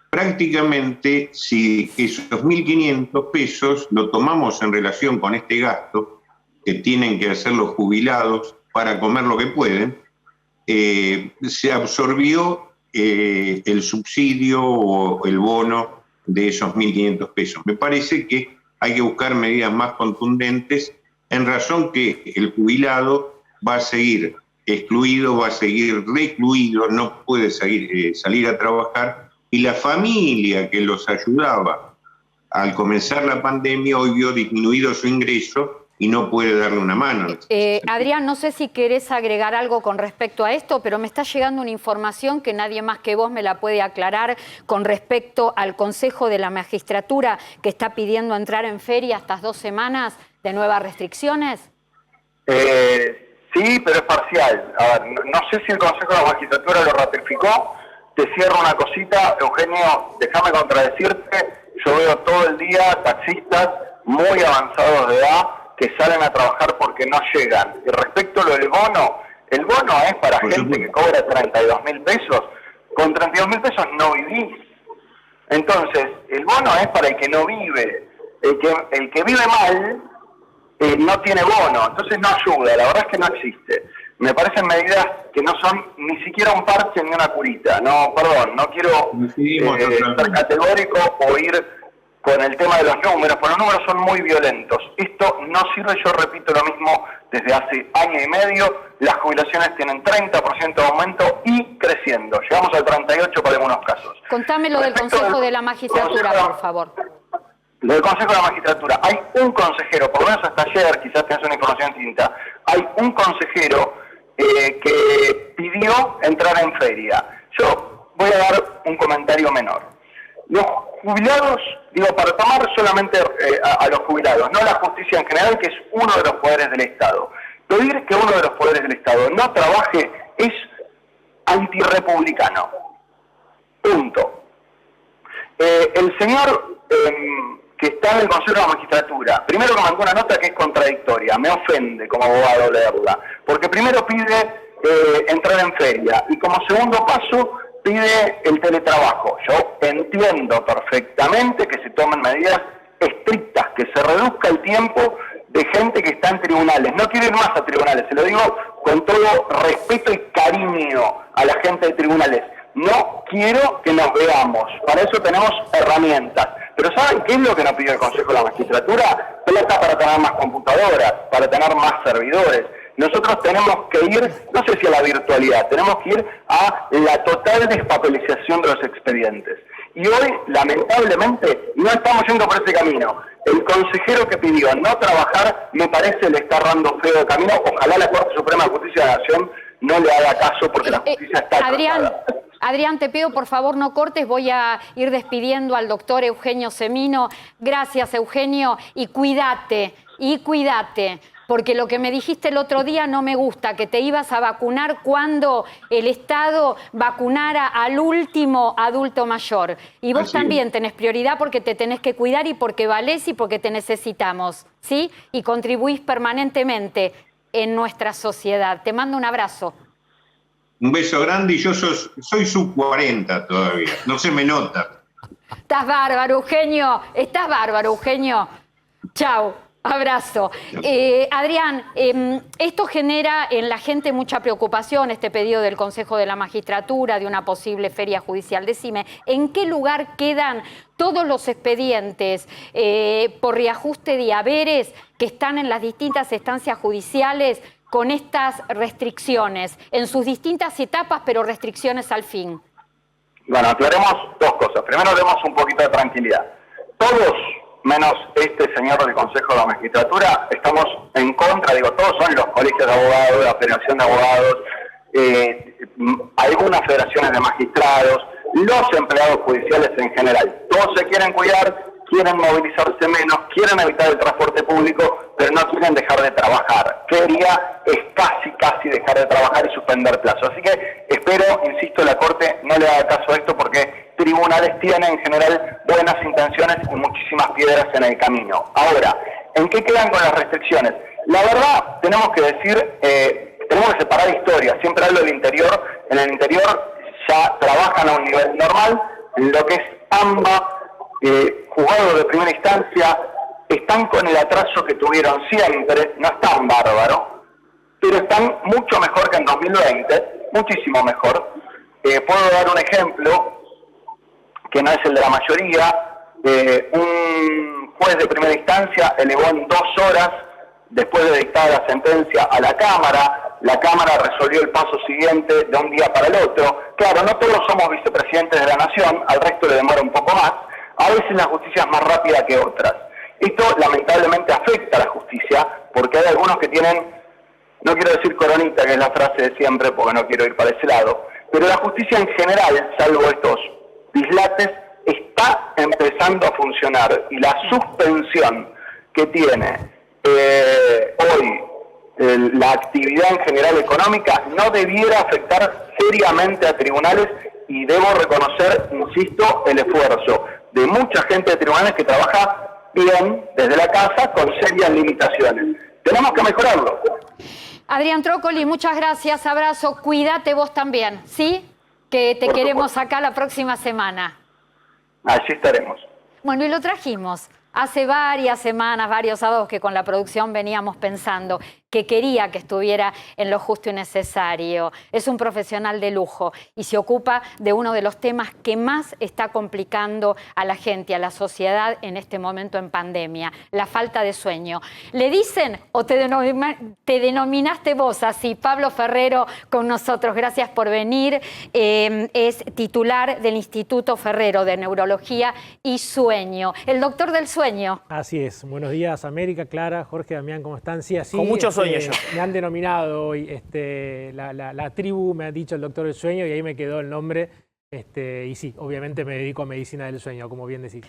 H: prácticamente, si esos 1.500 pesos lo tomamos en relación con este gasto que tienen que hacer los jubilados para comer lo que pueden, se absorbió el subsidio o el bono de esos 1.500 pesos. Me parece que hay que buscar medidas más contundentes, en razón que el jubilado va a seguir excluido, va a seguir recluido, no puede salir a trabajar, y la familia que los ayudaba al comenzar la pandemia hoy vio disminuido su ingreso y no puede darle una mano.
A: Adrián, no sé si querés agregar algo con respecto a esto, pero me está llegando una información que nadie más que vos me la puede aclarar con respecto al Consejo de la Magistratura que está pidiendo entrar en feria estas 2 semanas de nuevas restricciones.
I: Sí, pero es parcial. A ver, no sé si el Consejo de la Magistratura lo ratificó. Te cierro una cosita, Eugenio, déjame contradecirte. Yo veo todo el día taxistas muy avanzados de edad que salen a trabajar porque no llegan. Y respecto a lo del bono, el bono es para gente que cobra 32.000 pesos. Con 32.000 pesos no vivís. Entonces, el bono es para el que no vive. El que vive mal no tiene bono, entonces no ayuda, la verdad es que no existe. Me parecen medidas que no son ni siquiera un parche ni una curita. No, perdón, no quiero ser categórico o ir con el tema de los números, porque los números son muy violentos. Esto no sirve, yo repito lo mismo desde hace año y medio. Las jubilaciones tienen 30% de aumento y creciendo. Llegamos al 38% para algunos casos.
A: Contame lo del Consejo de la Magistratura, por favor.
I: Lo del Consejo de la Magistratura. Hay un consejero, por lo menos hasta ayer, quizás tengas una información distinta, hay un consejero que pidió entrar en feria. Yo voy a dar un comentario menor. Los jubilados, para tomar solamente a los jubilados, no la justicia en general, que es uno de los poderes del Estado. Pedir que uno de los poderes del Estado no trabaje es antirrepublicano. Punto. El señor que está en el Consejo de la Magistratura, primero que mandó una nota que es contradictoria, me ofende como abogado leerla, porque primero pide entrar en feria y como segundo paso pide el teletrabajo. Yo entiendo perfectamente que se tomen medidas estrictas, que se reduzca el tiempo de gente que está en tribunales. No quiero ir más a tribunales, se lo digo con todo respeto y cariño a la gente de tribunales. No quiero que nos veamos, para eso tenemos herramientas. Pero ¿saben qué es lo que nos pidió el Consejo de la Magistratura? plata para tener más computadoras, para tener más servidores. Nosotros tenemos que ir, no sé si a la virtualidad, tenemos que ir a la total despapelización de los expedientes. Y hoy, lamentablemente, no estamos yendo por ese camino. El consejero que pidió no trabajar, me parece, le está dando feo de camino. Ojalá la Corte Suprema de Justicia de la Nación no le haga caso porque la justicia está
A: Adrián, te pido por favor no cortes, voy a ir despidiendo al doctor Eugenio Semino. Gracias, Eugenio, y cuídate, porque lo que me dijiste el otro día no me gusta, que te ibas a vacunar cuando el Estado vacunara al último adulto mayor. Y vos también tenés prioridad porque te tenés que cuidar y porque valés y porque te necesitamos, ¿sí? Y contribuís permanentemente en nuestra sociedad. Te mando un abrazo.
H: Un beso grande y yo soy sub 40 todavía, no se me nota.
A: Estás bárbaro, Eugenio. Chau, abrazo. Adrián, esto genera en la gente mucha preocupación, este pedido del Consejo de la Magistratura de una posible feria judicial. Decime, ¿en qué lugar quedan todos los expedientes por reajuste de haberes que están en las distintas instancias judiciales con estas restricciones, en sus distintas etapas, pero restricciones al fin?
I: Bueno, aclaremos dos cosas. Primero, demos un poquito de tranquilidad. Todos, menos este señor del Consejo de la Magistratura, estamos en contra, todos son los colegios de abogados, la Federación de Abogados, algunas federaciones de magistrados, los empleados judiciales en general. Todos se quieren cuidar, quieren movilizarse menos, quieren evitar el transporte público, pero no quieren dejar de trabajar. Quería es casi dejar de trabajar y suspender plazo. Así que espero, insisto, la Corte no le haga caso a esto porque tribunales tienen en general buenas intenciones y muchísimas piedras en el camino. Ahora, ¿en qué quedan con las restricciones? La verdad, tenemos que decir, tenemos que separar historias. Siempre hablo del interior. En el interior ya trabajan a un nivel normal. En lo que es AMBA, juzgados de primera instancia, están con el atraso que tuvieron siempre, no están bárbaros, pero están mucho mejor que en 2020, muchísimo mejor. Puedo dar un ejemplo, que no es el de la mayoría. Un juez de primera instancia elevó en 2 horas, después de dictada la sentencia, a la Cámara resolvió el paso siguiente de un día para el otro. Claro, no todos somos vicepresidentes de la Nación, al resto le demora un poco más. A veces la justicia es más rápida que otras. Esto lamentablemente afecta a la justicia porque hay algunos que tienen, no quiero decir coronita, que es la frase de siempre porque no quiero ir para ese lado, pero la justicia en general, salvo estos dislates, está empezando a funcionar y la suspensión que tiene hoy la actividad en general económica no debiera afectar seriamente a tribunales y debo reconocer, insisto, el esfuerzo de mucha gente de tribunales que trabaja bien desde la casa con serias limitaciones. Tenemos que mejorarlo.
A: Adrián Trócoli, muchas gracias, abrazo, cuídate vos también, ¿sí? Que te queremos acá la próxima semana.
I: Allí estaremos.
A: Bueno, y lo trajimos hace varias semanas, varios sábados que con la producción veníamos pensando que quería que estuviera en lo justo y necesario. Es un profesional de lujo y se ocupa de uno de los temas que más está complicando a la gente, a la sociedad en este momento en pandemia, la falta de sueño. ¿Le dicen o te denominaste vos así? Pablo Ferrero con nosotros, gracias por venir. Es titular del Instituto Ferrero de Neurología y Sueño, el doctor del sueño.
J: Así es. Buenos días, América, Clara, Jorge, Damián, ¿cómo están? Sí, así.
G: Con mucho sueño yo.
J: Me han denominado hoy, la tribu, me ha dicho el doctor del sueño y ahí me quedó el nombre. Y sí, obviamente me dedico a medicina del sueño, como bien decís.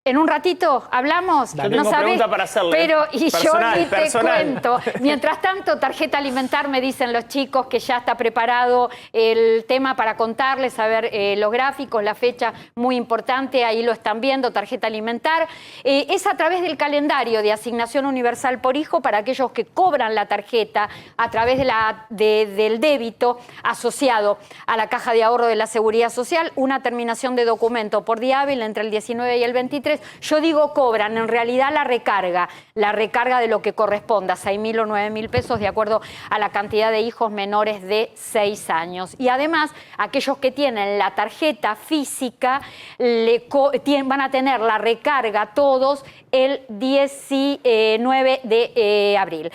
A: En un ratito hablamos,
G: no sabés, pregunta para hacerle,
A: pero y
G: personal,
A: yo ni te cuento. Mientras tanto, tarjeta alimentar, me dicen los chicos que ya está preparado el tema para contarles, a ver los gráficos, la fecha muy importante, ahí lo están viendo, tarjeta alimentar. Es a través del calendario de asignación universal por hijo para aquellos que cobran la tarjeta a través del débito asociado a la caja de ahorro de la Seguridad Social, una terminación de documento por día hábil entre el 19 y el 23. Yo digo cobran, en realidad la recarga de lo que corresponda, 6.000 o 9.000 pesos de acuerdo a la cantidad de hijos menores de 6 años. Y además, aquellos que tienen la tarjeta física van a tener la recarga todos el 19 de abril.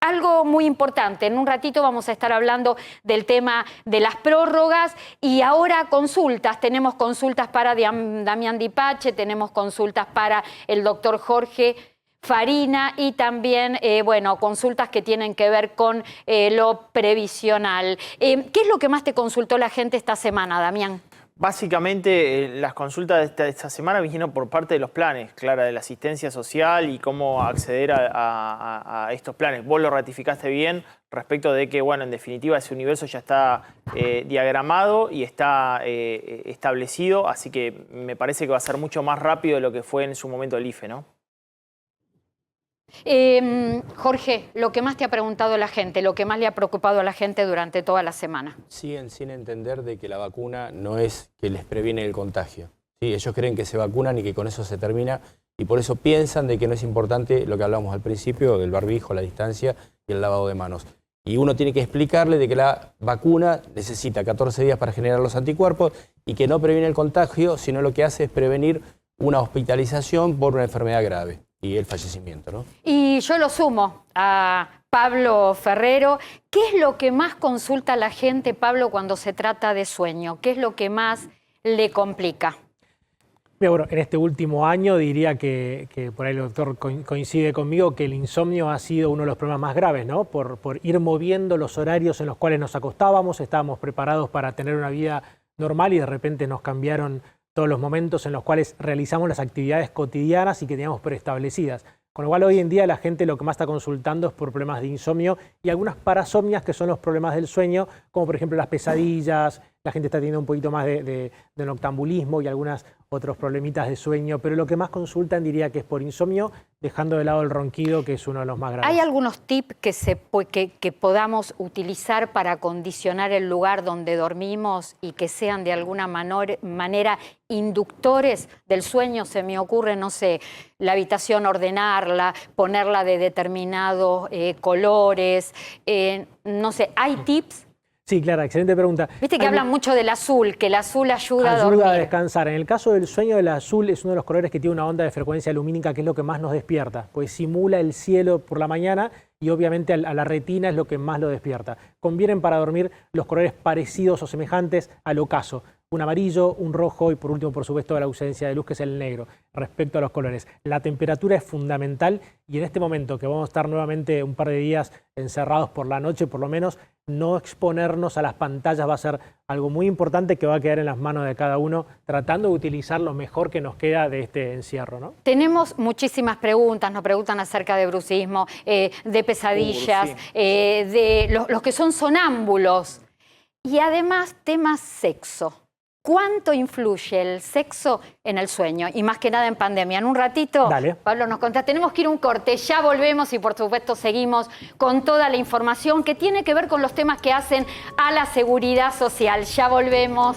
A: Algo muy importante, en un ratito vamos a estar hablando del tema de las prórrogas y ahora consultas. Tenemos consultas para Damián Dipache, tenemos consultas para el doctor Jorge Farina y también, consultas que tienen que ver con lo previsional. ¿Qué es lo que más te consultó la gente esta semana, Damián?
G: Básicamente, las consultas de esta semana vinieron por parte de los planes, Clara, de la asistencia social y cómo acceder a estos planes. Vos lo ratificaste bien respecto de que, en definitiva, ese universo ya está diagramado y está establecido, así que me parece que va a ser mucho más rápido de lo que fue en su momento el IFE, ¿no?
A: Jorge, lo que más te ha preguntado la gente, lo que más le ha preocupado a la gente durante toda la semana.
F: Siguen sin entender de que la vacuna no es que les previene el contagio. ¿Sí? Ellos creen que se vacunan y que con eso se termina y por eso piensan de que no es importante lo que hablamos al principio, del barbijo, la distancia y el lavado de manos. Y uno tiene que explicarle de que la vacuna necesita 14 días para generar los anticuerpos y que no previene el contagio, sino lo que hace es prevenir una hospitalización por una enfermedad grave y el fallecimiento, ¿no?
A: Y yo lo sumo a Pablo Ferrero. ¿Qué es lo que más consulta la gente, Pablo, cuando se trata de sueño? ¿Qué es lo que más le complica?
J: Bueno, en este último año diría que por ahí el doctor coincide conmigo que el insomnio ha sido uno de los problemas más graves, ¿no? Por ir moviendo los horarios en los cuales nos acostábamos, estábamos preparados para tener una vida normal y de repente nos cambiaron todos los momentos en los cuales realizamos las actividades cotidianas y que teníamos preestablecidas. Con lo cual hoy en día la gente lo que más está consultando es por problemas de insomnio y algunas parasomnias que son los problemas del sueño, como por ejemplo las pesadillas, la gente está teniendo un poquito más de noctambulismo y algunos otros problemitas de sueño, pero lo que más consultan diría que es por insomnio, dejando de lado el ronquido, que es uno de los más graves.
A: ¿Hay algunos tips que podamos utilizar para condicionar el lugar donde dormimos y que sean de alguna manera inductores del sueño? Se me ocurre, no sé, la habitación ordenarla, ponerla de determinados colores, no sé, ¿hay tips?
J: Sí, Clara, excelente pregunta.
A: Viste que hablan mucho del azul, que el azul ayuda a dormir.
J: Ayuda a descansar. En el caso del sueño, el azul es uno de los colores que tiene una onda de frecuencia lumínica que es lo que más nos despierta, pues simula el cielo por la mañana y obviamente a la retina es lo que más lo despierta. Convienen para dormir los colores parecidos o semejantes al ocaso. Un amarillo, un rojo y por último, por supuesto, la ausencia de luz, que es el negro. Respecto a los colores, la temperatura es fundamental y en este momento que vamos a estar nuevamente un par de días encerrados por la noche, por lo menos, no exponernos a las pantallas va a ser algo muy importante que va a quedar en las manos de cada uno, tratando de utilizar lo mejor que nos queda de este encierro, ¿no?
A: Tenemos muchísimas preguntas, nos preguntan acerca de bruxismo, de pesadillas,
G: sí.
A: De los que son sonámbulos y además temas sexo. ¿Cuánto influye el sexo en el sueño? Y más que nada en pandemia. En un ratito,
J: Dale.
A: Pablo nos contá. Tenemos que ir a un corte, ya volvemos y por supuesto seguimos con toda la información que tiene que ver con los temas que hacen a la seguridad social. Ya volvemos.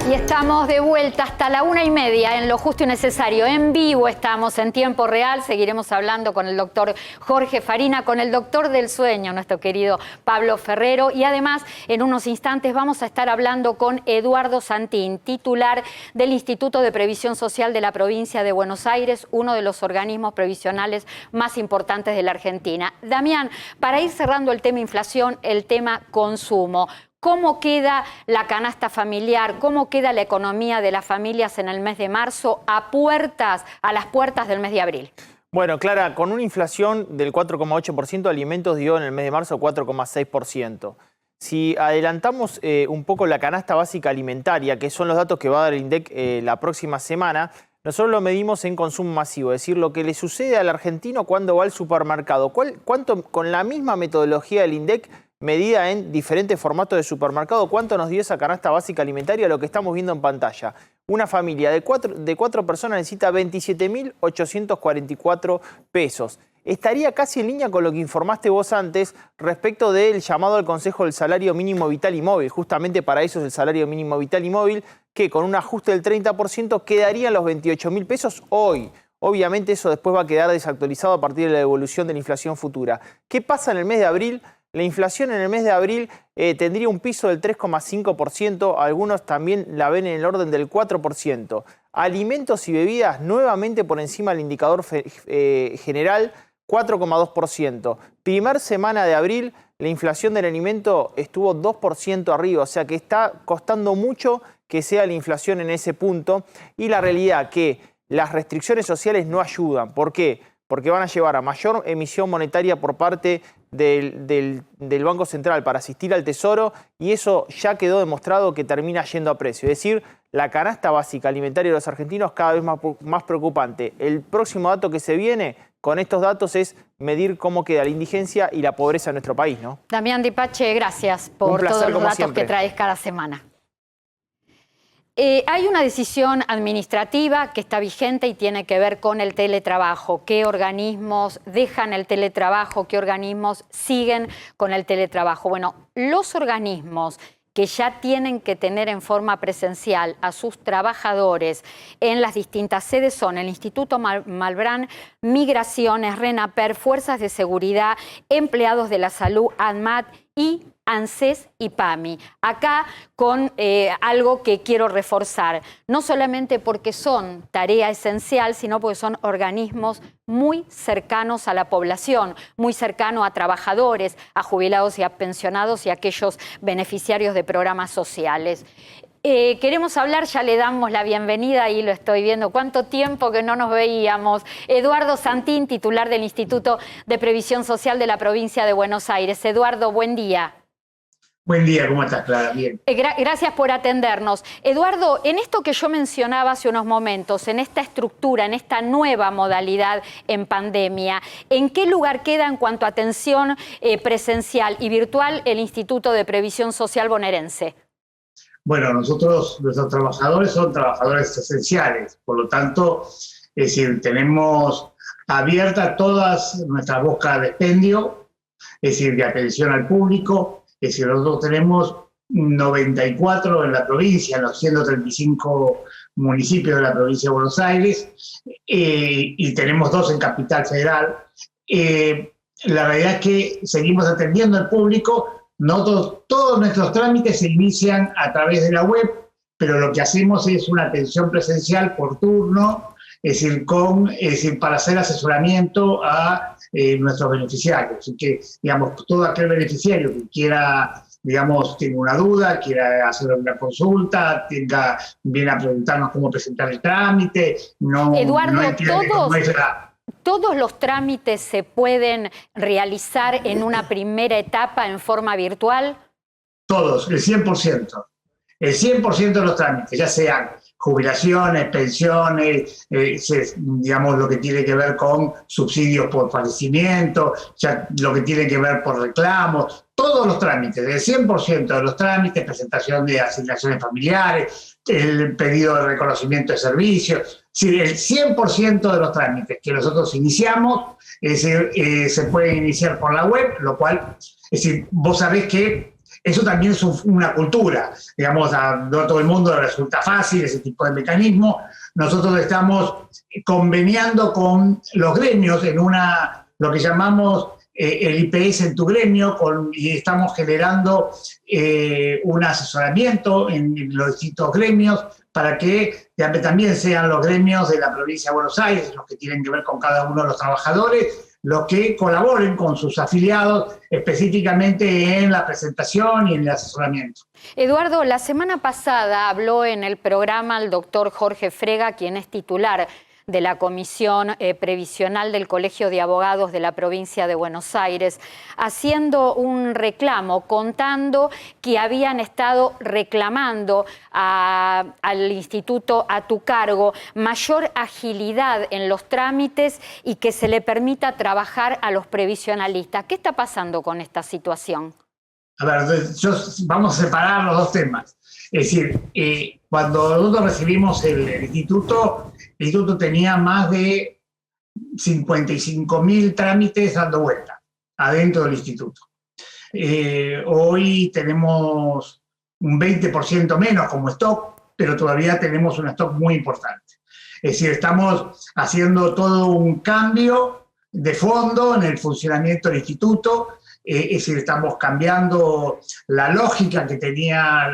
A: Y estamos de vuelta hasta la 1:30 en Lo Justo y Necesario. En vivo estamos en tiempo real. Seguiremos hablando con el doctor Jorge Farina, con el doctor del sueño, nuestro querido Pablo Ferrero. Y además, en unos instantes vamos a estar hablando con Eduardo Santín, titular del Instituto de Previsión Social de la provincia de Buenos Aires, uno de los organismos previsionales más importantes de la Argentina. Damián, para ir cerrando el tema inflación, el tema consumo, ¿cómo queda la canasta familiar? ¿Cómo queda la economía de las familias en el mes de marzo a las puertas del mes de abril?
G: Bueno, Clara, con una inflación del 4,8%, alimentos dio en el mes de marzo 4,6%. Si adelantamos un poco la canasta básica alimentaria, que son los datos que va a dar el INDEC la próxima semana, nosotros lo medimos en consumo masivo, es decir, lo que le sucede al argentino cuando va al supermercado. ¿Cuánto, con la misma metodología del INDEC, medida en diferentes formatos de supermercado, cuánto nos dio esa canasta básica alimentaria? Lo que estamos viendo en pantalla. Una familia de cuatro personas necesita 27.844 pesos. Estaría casi en línea con lo que informaste vos antes respecto del llamado al Consejo del Salario Mínimo Vital y Móvil. Justamente para eso es el Salario Mínimo Vital y Móvil, que con un ajuste del 30% quedarían los 28.000 pesos hoy. Obviamente eso después va a quedar desactualizado a partir de la evolución de la inflación futura. ¿Qué pasa en el mes de abril? la inflación en el mes de abril tendría un piso del 3,5%, algunos también la ven en el orden del 4%. Alimentos y bebidas nuevamente por encima del indicador general, 4,2%. Primer semana de abril, la inflación del alimento estuvo 2% arriba, o sea que está costando mucho que sea la inflación en ese punto. Y la realidad que las restricciones sociales no ayudan. ¿Por qué? Porque van a llevar a mayor emisión monetaria por parte del Banco Central para asistir al Tesoro, y eso ya quedó demostrado que termina yendo a precio. Es decir, la canasta básica alimentaria de los argentinos cada vez más preocupante. El próximo dato que se viene con estos datos es medir cómo queda la indigencia y la pobreza en nuestro país, ¿no?
A: Damián Dipache, gracias por todos los datos siempre que traes cada semana. Hay una decisión administrativa que está vigente y tiene que ver con el teletrabajo. ¿Qué organismos dejan el teletrabajo? ¿Qué organismos siguen con el teletrabajo? Bueno, los organismos que ya tienen que tener en forma presencial a sus trabajadores en las distintas sedes son el Instituto Malbrán, Migraciones, RENAPER, Fuerzas de Seguridad, Empleados de la Salud, ANMAT y ANSES y PAMI. Acá con algo que quiero reforzar, no solamente porque son tarea esencial, sino porque son organismos muy cercanos a la población, muy cercanos a trabajadores, a jubilados y a pensionados y a aquellos beneficiarios de programas sociales. Queremos hablar, ya le damos la bienvenida, ahí lo estoy viendo, cuánto tiempo que no nos veíamos. Eduardo Santín, titular del Instituto de Previsión Social de la provincia de Buenos Aires. Eduardo, buen día.
K: Buen día, ¿cómo estás, Clara? Bien.
A: Gracias por atendernos. Eduardo, en esto que yo mencionaba hace unos momentos, en esta estructura, en esta nueva modalidad en pandemia, ¿en qué lugar queda en cuanto a atención presencial y virtual el Instituto de Previsión Social bonaerense?
K: Bueno, nuestros trabajadores son trabajadores esenciales, por lo tanto, es decir, tenemos abiertas todas nuestras bocas de expendio, es decir, de atención al público. Es decir, nosotros tenemos 94 en la provincia, en los 135 municipios de la provincia de Buenos Aires, y tenemos 2 en Capital Federal. La realidad es que seguimos atendiendo al público. Nosotros, todos nuestros trámites se inician a través de la web, pero lo que hacemos es una atención presencial por turno, es decir, para hacer asesoramiento a nuestros beneficiarios. Así que, digamos, todo aquel beneficiario que quiera, digamos, tenga una duda, quiera hacer una consulta, viene a preguntarnos cómo presentar el trámite,
A: Eduardo, ¿todos los trámites se pueden realizar en una primera etapa en forma virtual?
K: Todos, el 100%. El 100% de los trámites, ya sean jubilaciones, pensiones, digamos lo que tiene que ver con subsidios por fallecimiento, ya lo que tiene que ver por reclamos, todos los trámites, el 100% de los trámites, presentación de asignaciones familiares, el pedido de reconocimiento de servicios, sí, el 100% de los trámites que nosotros iniciamos se pueden iniciar por la web, lo cual, es decir, vos sabés que eso también es una cultura, digamos, no a todo el mundo le resulta fácil ese tipo de mecanismo. Nosotros estamos conveniando con los gremios en lo que llamamos el IPS en tu gremio, y estamos generando un asesoramiento en los distintos gremios para que también sean los gremios de la provincia de Buenos Aires, los que tienen que ver con cada uno de los trabajadores, los que colaboren con sus afiliados específicamente en la presentación y en el asesoramiento.
A: Eduardo, la semana pasada habló en el programa el doctor Jorge Frega, quien es titular de la Comisión Previsional del Colegio de Abogados de la provincia de Buenos Aires, haciendo un reclamo, contando que habían estado reclamando al instituto a tu cargo mayor agilidad en los trámites y que se le permita trabajar a los previsionalistas. ¿Qué está pasando con esta situación?
K: A ver, vamos a separar los dos temas. Es decir, cuando nosotros recibimos el instituto tenía más de 55.000 trámites dando vuelta adentro del instituto. Hoy tenemos un 20% menos como stock, pero todavía tenemos un stock muy importante. Es decir, estamos haciendo todo un cambio de fondo en el funcionamiento del instituto. es decir, estamos cambiando la lógica que tenía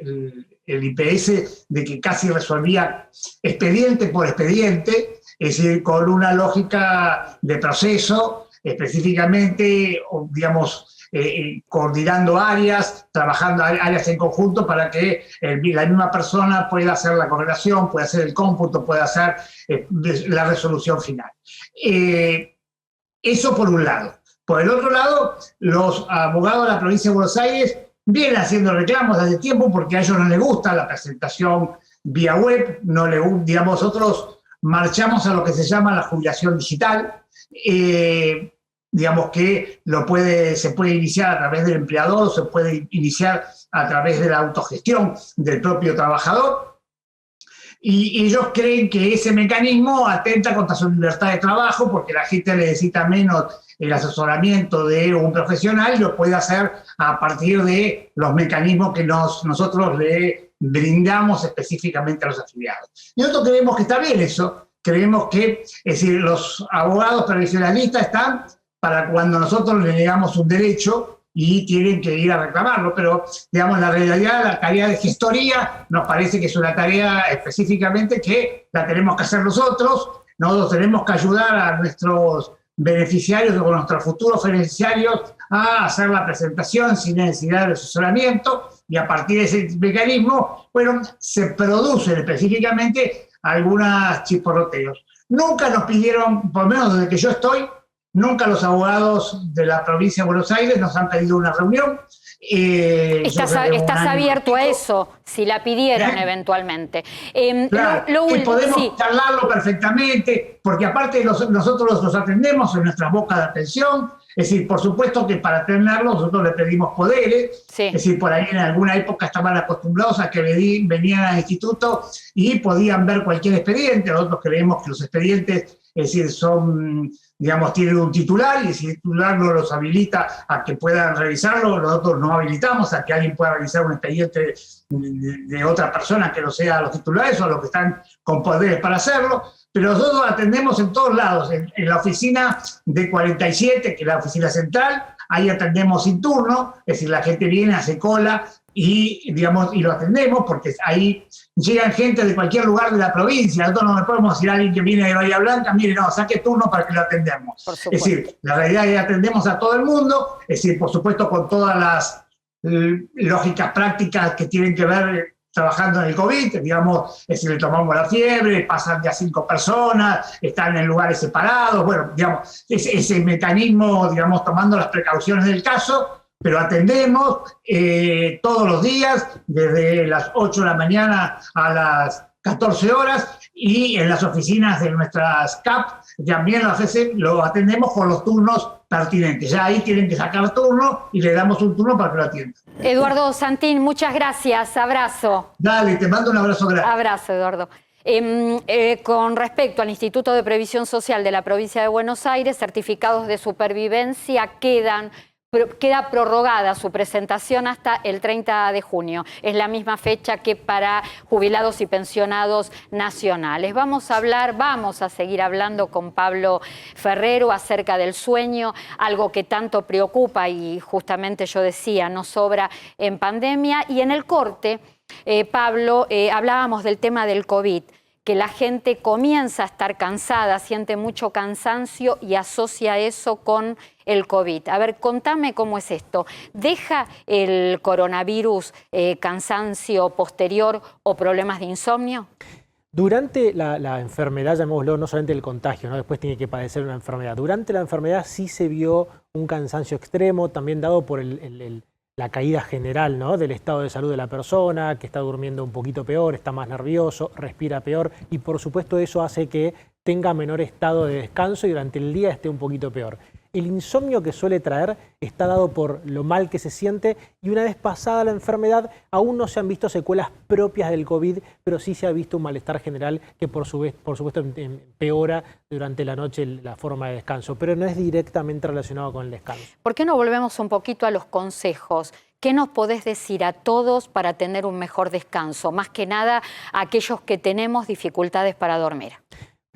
K: el IPS de que casi resolvía expediente por expediente, es decir, con una lógica de proceso, específicamente, digamos, coordinando áreas, trabajando áreas en conjunto para que la misma persona pueda hacer la correlación, pueda hacer el cómputo, pueda hacer la resolución final. Eso por un lado. Por el otro lado, los abogados de la provincia de Buenos Aires vienen haciendo reclamos hace tiempo porque a ellos no les gusta la presentación vía web, digamos, nosotros marchamos a lo que se llama la jubilación digital, digamos que se puede iniciar a través del empleador, se puede iniciar a través de la autogestión del propio trabajador, y ellos creen que ese mecanismo atenta contra su libertad de trabajo porque la gente necesita menos el asesoramiento de un profesional y lo puede hacer a partir de los mecanismos que nosotros le brindamos específicamente a los afiliados. Y nosotros creemos que está bien eso, creemos que, es decir, los abogados previsionalistas están para cuando nosotros le negamos un derecho y tienen que ir a reclamarlo, pero digamos la realidad, la tarea de gestoría nos parece que es una tarea específicamente que la tenemos que hacer nosotros tenemos que ayudar a nuestros beneficiarios o nuestros futuros beneficiarios a hacer la presentación sin necesidad de asesoramiento y a partir de ese mecanismo, bueno, se producen específicamente algunos chisporroteos. Nunca nos pidieron, por lo menos desde que yo estoy, nunca los abogados de la provincia de Buenos Aires nos han pedido una reunión.
A: Estás abierto a eso, si la pidieran eventualmente.
K: Claro, y podemos charlarlo perfectamente, porque aparte nosotros los atendemos en nuestras bocas de atención. Es decir, por supuesto que para atenderlos nosotros le pedimos poderes. Sí. Es decir, por ahí en alguna época estaban acostumbrados a que venían al instituto y podían ver cualquier expediente. Nosotros creemos que los expedientes, es decir, tienen un titular, y si el titular no los habilita a que puedan revisarlo, nosotros no habilitamos a que alguien pueda revisar un expediente de otra persona que no sea los titulares o los que están con poderes para hacerlo. Pero nosotros atendemos en todos lados, en la oficina de 47, que es la oficina central, ahí atendemos sin turno, es decir, la gente viene, hace cola y lo atendemos porque ahí llegan gente de cualquier lugar de la provincia. Nosotros no le podemos decir a alguien que viene de Bahía Blanca, mire, no, saque turno para que lo atendamos. Es decir, la realidad es que atendemos a todo el mundo, es decir, por supuesto con todas las lógicas prácticas que tienen que ver trabajando en el COVID, digamos, es decir, le tomamos la fiebre, pasan ya 5 personas, están en lugares separados, bueno, digamos, ese mecanismo, digamos, tomando las precauciones del caso, pero atendemos todos los días, desde las 8 de la mañana a las 14 horas, y en las oficinas de nuestras CAP también lo atendemos con los turnos pertinentes. Ya ahí tienen que sacar turno y le damos un turno para que lo atiendan.
A: Eduardo Santín, muchas gracias. Abrazo.
K: Dale, te mando un abrazo grande.
A: Abrazo, Eduardo. Con respecto al Instituto de Previsión Social de la provincia de Buenos Aires, certificados de supervivencia queda prorrogada su presentación hasta el 30 de junio. Es la misma fecha que para jubilados y pensionados nacionales. Vamos a seguir hablando con Pablo Ferrero acerca del sueño, algo que tanto preocupa y justamente yo decía, no sobra en pandemia. Y en el corte, Pablo, hablábamos del tema del COVID, que la gente comienza a estar cansada, siente mucho cansancio y asocia eso con el COVID. A ver, contame cómo es esto. ¿Deja el coronavirus cansancio posterior o problemas de insomnio?
J: Durante la enfermedad, llamémoslo, no solamente el contagio, ¿no? Después tiene que padecer una enfermedad. Durante la enfermedad sí se vio un cansancio extremo, también dado por la caída general, ¿no?, del estado de salud de la persona, que está durmiendo un poquito peor, está más nervioso, respira peor, y por supuesto eso hace que tenga menor estado de descanso y durante el día esté un poquito peor. El insomnio que suele traer está dado por lo mal que se siente, y una vez pasada la enfermedad aún no se han visto secuelas propias del COVID, pero sí se ha visto un malestar general que por supuesto empeora durante la noche la forma de descanso, pero no es directamente relacionado con el descanso.
A: ¿Por qué no volvemos un poquito a los consejos? ¿Qué nos podés decir a todos para tener un mejor descanso? Más que nada a aquellos que tenemos dificultades para dormir.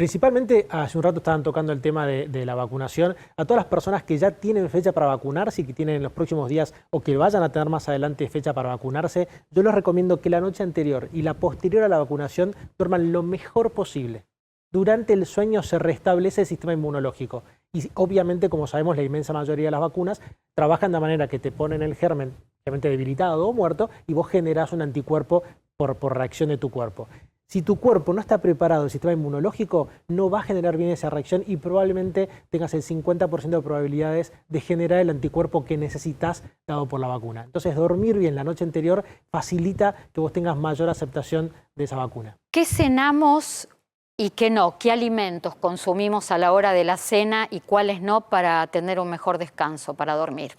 J: Principalmente, hace un rato estaban tocando el tema de la vacunación. A todas las personas que ya tienen fecha para vacunarse y que tienen en los próximos días o que vayan a tener más adelante fecha para vacunarse, yo les recomiendo que la noche anterior y la posterior a la vacunación duerman lo mejor posible. Durante el sueño se restablece el sistema inmunológico. Y obviamente, como sabemos, la inmensa mayoría de las vacunas trabajan de manera que te ponen el germen obviamente debilitado o muerto y vos generás un anticuerpo por reacción de tu cuerpo. Si tu cuerpo no está preparado, el sistema inmunológico no va a generar bien esa reacción y probablemente tengas el 50% de probabilidades de generar el anticuerpo que necesitas dado por la vacuna. Entonces, dormir bien la noche anterior facilita que vos tengas mayor aceptación de esa vacuna.
A: ¿Qué cenamos y qué no? ¿Qué alimentos consumimos a la hora de la cena y cuáles no para tener un mejor descanso, para dormir?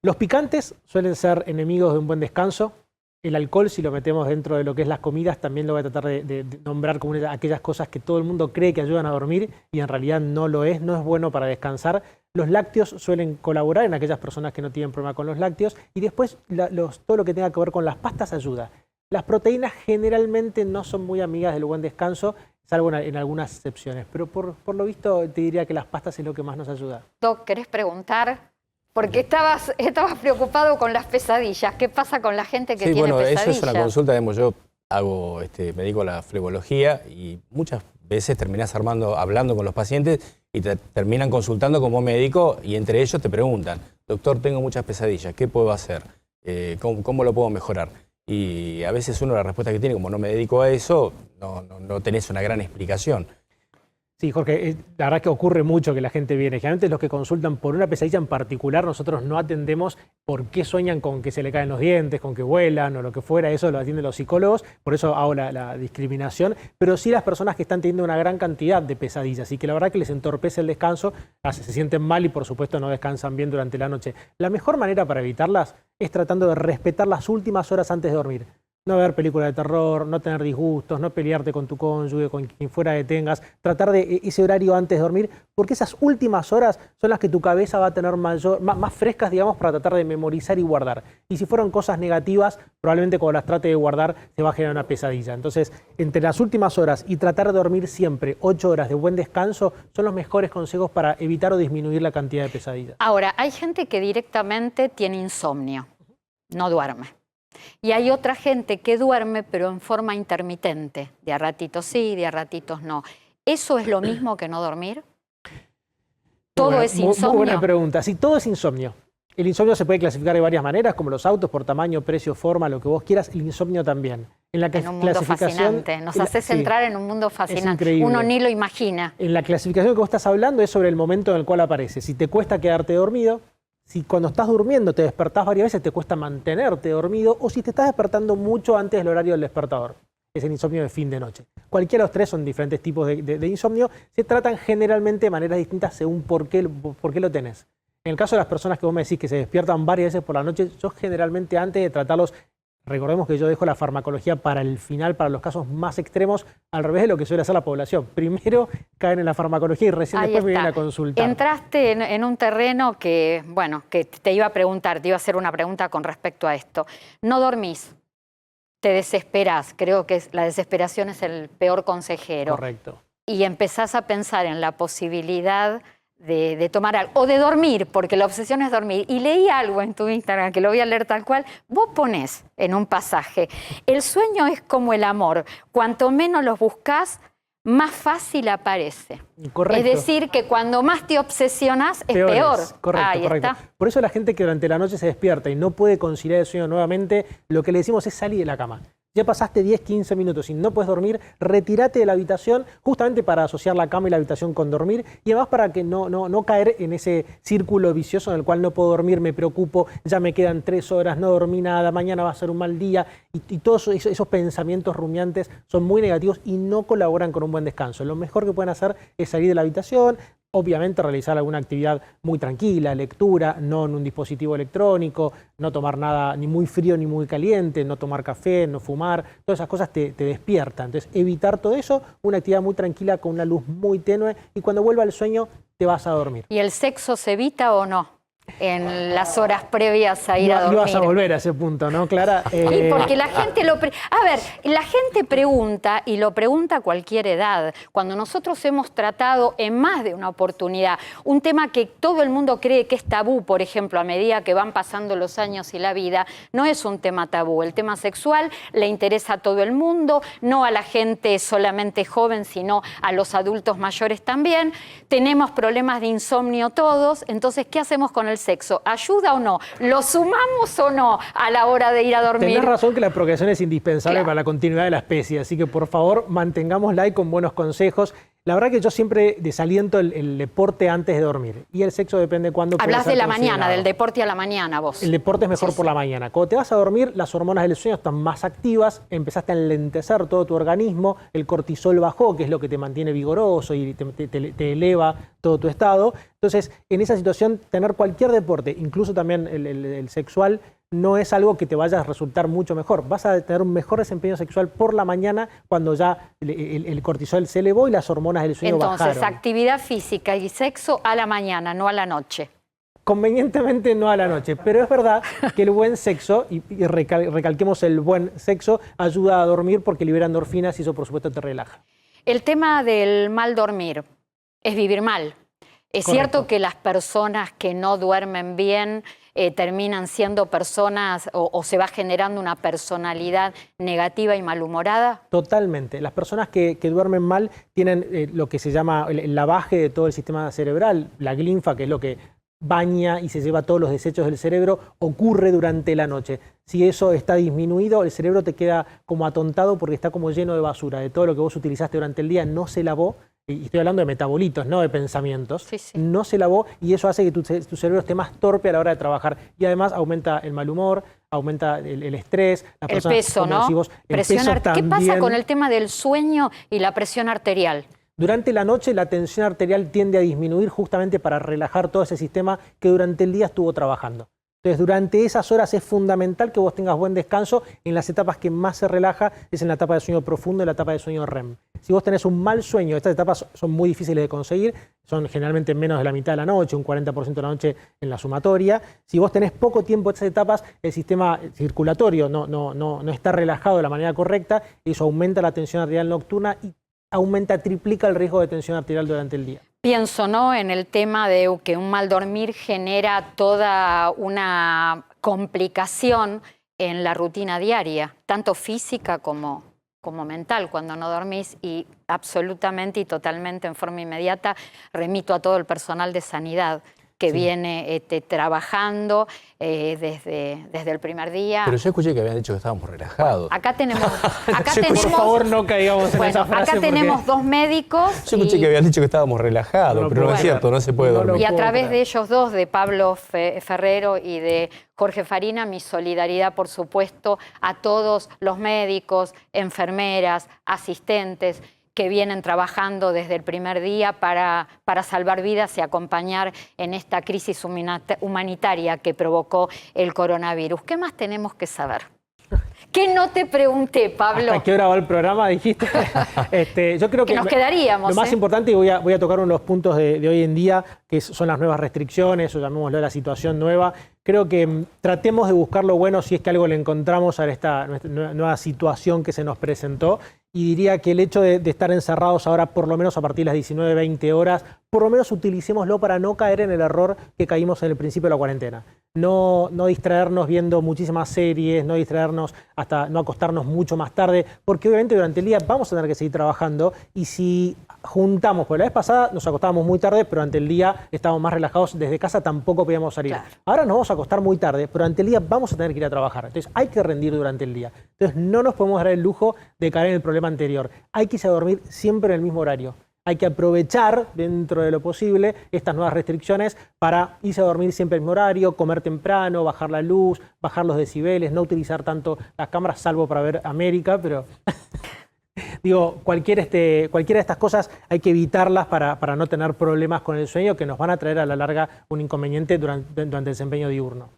J: Los picantes suelen ser enemigos de un buen descanso. El alcohol, si lo metemos dentro de lo que es las comidas, también lo voy a tratar de nombrar como aquellas cosas que todo el mundo cree que ayudan a dormir y en realidad no lo es, no es bueno para descansar. Los lácteos suelen colaborar en aquellas personas que no tienen problema con los lácteos y después todo lo que tenga que ver con las pastas ayuda. Las proteínas generalmente no son muy amigas del buen descanso, salvo en algunas excepciones, pero por lo visto te diría que las pastas es lo que más nos ayuda.
A: Doc, ¿querés preguntar? Porque estabas preocupado con las pesadillas. ¿Qué pasa con la gente que tiene pesadillas?
F: Eso es una consulta, digamos, yo me dedico a la flebología y muchas veces terminás hablando con los pacientes y te terminan consultando como médico y entre ellos te preguntan, doctor, tengo muchas pesadillas, ¿qué puedo hacer? ¿Cómo lo puedo mejorar? Y a veces uno la respuesta que tiene, como no me dedico a eso, no tenés una gran explicación.
J: Sí, Jorge, la verdad es que ocurre mucho que la gente viene. Generalmente los que consultan por una pesadilla en particular, nosotros no atendemos por qué sueñan con que se le caen los dientes, con que vuelan o lo que fuera. Eso lo atienden los psicólogos, por eso hago la discriminación. Pero sí las personas que están teniendo una gran cantidad de pesadillas y que la verdad que les entorpece el descanso, se sienten mal y por supuesto no descansan bien durante la noche. La mejor manera para evitarlas es tratando de respetar las últimas horas antes de dormir. No ver películas de terror, no tener disgustos, no pelearte con tu cónyuge, con quien fuera que tengas, tratar de ese horario antes de dormir, porque esas últimas horas son las que tu cabeza va a tener más frescas, digamos, para tratar de memorizar y guardar. Y si fueron cosas negativas, probablemente cuando las trate de guardar se va a generar una pesadilla. Entonces, entre las últimas horas y tratar de dormir siempre 8 horas de buen descanso son los mejores consejos para evitar o disminuir la cantidad de pesadillas.
A: Ahora, hay gente que directamente tiene insomnio, no duerme. Y hay otra gente que duerme, pero en forma intermitente. De a ratitos sí, de a ratitos no. ¿Eso es lo mismo que no dormir? ¿Todo es insomnio?
J: Muy buena pregunta. Sí, todo es insomnio. El insomnio se puede clasificar de varias maneras, como los autos, por tamaño, precio, forma, lo que vos quieras. El insomnio también.
A: En un mundo fascinante. Nos haces entrar en un mundo fascinante. Uno ni lo imagina.
J: En la clasificación que vos estás hablando es sobre el momento en el cual aparece. Si te cuesta quedarte dormido, si cuando estás durmiendo te despertás varias veces, te cuesta mantenerte dormido, o si te estás despertando mucho antes del horario del despertador. Es el insomnio de fin de noche. Cualquiera de los tres son diferentes tipos de insomnio. Se tratan generalmente de maneras distintas según por qué lo tenés. En el caso de las personas que vos me decís que se despiertan varias veces por la noche, yo generalmente antes de tratarlos, recordemos que yo dejo la farmacología para el final, para los casos más extremos, al revés de lo que suele hacer la población. Primero caen en la farmacología y recién después me vienen a consultar.
A: Entraste en un terreno que te iba a preguntar, te iba a hacer una pregunta con respecto a esto. No dormís, te desesperás, creo que la desesperación es el peor consejero.
J: Correcto.
A: Y empezás a pensar en la posibilidad de tomar algo, o de dormir, porque la obsesión es dormir. Y leí algo en tu Instagram, que lo voy a leer tal cual. Vos ponés en un pasaje, el sueño es como el amor. Cuanto menos los buscás, más fácil aparece.
J: Correcto.
A: Es decir, que cuando más te obsesionás, es peor.
J: Correcto, correcto. Por eso la gente que durante la noche se despierta y no puede conciliar el sueño nuevamente, lo que le decimos es salir de la cama. Ya pasaste 10, 15 minutos y no puedes dormir, retírate de la habitación justamente para asociar la cama y la habitación con dormir y además para que no caer en ese círculo vicioso en el cual no puedo dormir, me preocupo, ya me quedan 3 horas, no dormí nada, mañana va a ser un mal día y todos esos pensamientos rumiantes son muy negativos y no colaboran con un buen descanso. Lo mejor que pueden hacer es salir de la habitación, obviamente realizar alguna actividad muy tranquila, lectura, no en un dispositivo electrónico, no tomar nada ni muy frío ni muy caliente, no tomar café, no fumar, todas esas cosas te despiertan. Entonces evitar todo eso, una actividad muy tranquila con una luz muy tenue y cuando vuelva el sueño te vas a dormir.
A: ¿Y el sexo se evita o no? en las horas previas a ir a dormir.
J: Ibas a volver a ese punto, ¿no, Clara?
A: Sí, porque la gente la gente pregunta, y lo pregunta a cualquier edad. Cuando nosotros hemos tratado en más de una oportunidad un tema que todo el mundo cree que es tabú, por ejemplo, a medida que van pasando los años y la vida, no es un tema tabú. El tema sexual le interesa a todo el mundo, no a la gente solamente joven, sino a los adultos mayores también. Tenemos problemas de insomnio todos, entonces, ¿qué hacemos con el sexo? ¿Ayuda o no? ¿Lo sumamos o no a la hora de ir a dormir?
J: Tenés razón que la procreación es indispensable para la continuidad de la especie, así que por favor mantengámosla y con buenos consejos. La verdad que yo siempre desaliento el deporte antes de dormir y el sexo depende de cuándo.
A: Hablas de la mañana, del deporte a la mañana vos.
J: El deporte es mejor por la mañana. Cuando te vas a dormir, las hormonas del sueño están más activas, empezaste a enlentecer todo tu organismo, el cortisol bajó, que es lo que te mantiene vigoroso y te eleva todo tu estado. Entonces, en esa situación, tener cualquier deporte, incluso también el sexual, no es algo que te vaya a resultar mucho mejor. Vas a tener un mejor desempeño sexual por la mañana cuando ya el cortisol se elevó y las hormonas del sueño bajaron.
A: Entonces, actividad física y sexo a la mañana, no a la noche.
J: Convenientemente no a la noche, pero es verdad que el buen sexo, y recalquemos el buen sexo, ayuda a dormir porque libera endorfinas y eso por supuesto te relaja.
A: El tema del mal dormir es vivir mal. Es cierto que las personas que no duermen bien terminan siendo personas o se va generando una personalidad negativa y malhumorada.
J: Totalmente. Las personas que duermen mal tienen lo que se llama el lavaje de todo el sistema cerebral, la glinfa, que es lo que baña y se lleva todos los desechos del cerebro, ocurre durante la noche. Si eso está disminuido, el cerebro te queda como atontado porque está como lleno de basura, de todo lo que vos utilizaste durante el día, no se lavó. Y estoy hablando de metabolitos, no de pensamientos. Sí, sí. No se lavó y eso hace que tu cerebro esté más torpe a la hora de trabajar. Y además aumenta el mal humor, aumenta el estrés.
A: El peso, ¿no? ¿Qué pasa con el tema del sueño y la presión arterial?
J: Durante la noche la tensión arterial tiende a disminuir justamente para relajar todo ese sistema que durante el día estuvo trabajando. Entonces, durante esas horas es fundamental que vos tengas buen descanso. En las etapas que más se relaja es en la etapa de sueño profundo y la etapa de sueño REM. Si vos tenés un mal sueño, estas etapas son muy difíciles de conseguir, son generalmente menos de la mitad de la noche, un 40% de la noche en la sumatoria. Si vos tenés poco tiempo en estas etapas, el sistema circulatorio no está relajado de la manera correcta, y eso aumenta la tensión arterial nocturna y triplica el riesgo de tensión arterial durante el día.
A: Pienso, ¿no?, en el tema de que un mal dormir genera toda una complicación en la rutina diaria, tanto física como mental, cuando no dormís, y absolutamente y totalmente en forma inmediata remito a todo el personal de sanidad que viene trabajando desde el primer día.
F: Pero yo escuché que habían dicho que estábamos relajados.
A: Acá tenemos...
J: Por favor, no caigamos en esa frase.
A: Acá tenemos dos médicos.
F: Yo escuché que habían dicho que estábamos relajados, pero no es cierto, no se puede dormir.
A: Y a través de ellos dos, de Pablo Ferrero y de Jorge Farina, mi solidaridad, por supuesto, a todos los médicos, enfermeras, asistentes, que vienen trabajando desde el primer día para salvar vidas y acompañar en esta crisis humanitaria que provocó el coronavirus. ¿Qué más tenemos que saber? ¿Qué no te pregunté, Pablo?
J: ¿Hasta qué hora va el programa, dijiste? Yo creo que
A: nos quedaríamos.
J: Lo más importante, y voy a tocar uno de los puntos de hoy en día, que son las nuevas restricciones, o llamémoslo la situación nueva. Creo que tratemos de buscar lo bueno si es que algo le encontramos a esta nueva situación que se nos presentó. Y diría que el hecho de estar encerrados ahora, por lo menos a partir de las 19, 20 horas, por lo menos utilicémoslo para no caer en el error que caímos en el principio de la cuarentena. No distraernos viendo muchísimas series, no distraernos hasta no acostarnos mucho más tarde, porque obviamente durante el día vamos a tener que seguir trabajando, y si juntamos, porque la vez pasada nos acostábamos muy tarde, pero durante el día estábamos más relajados, desde casa tampoco podíamos salir. Claro. Ahora nos vamos a acostar muy tarde, pero durante el día vamos a tener que ir a trabajar. Entonces hay que rendir durante el día. Entonces no nos podemos dar el lujo de caer en el problema anterior. Hay que irse a dormir siempre en el mismo horario. Hay que aprovechar, dentro de lo posible, estas nuevas restricciones para irse a dormir siempre en el mismo horario, comer temprano, bajar la luz, bajar los decibeles, no utilizar tanto las cámaras, salvo para ver América, pero... Digo, cualquiera de estas cosas hay que evitarlas para no tener problemas con el sueño que nos van a traer a la larga un inconveniente durante el desempeño diurno.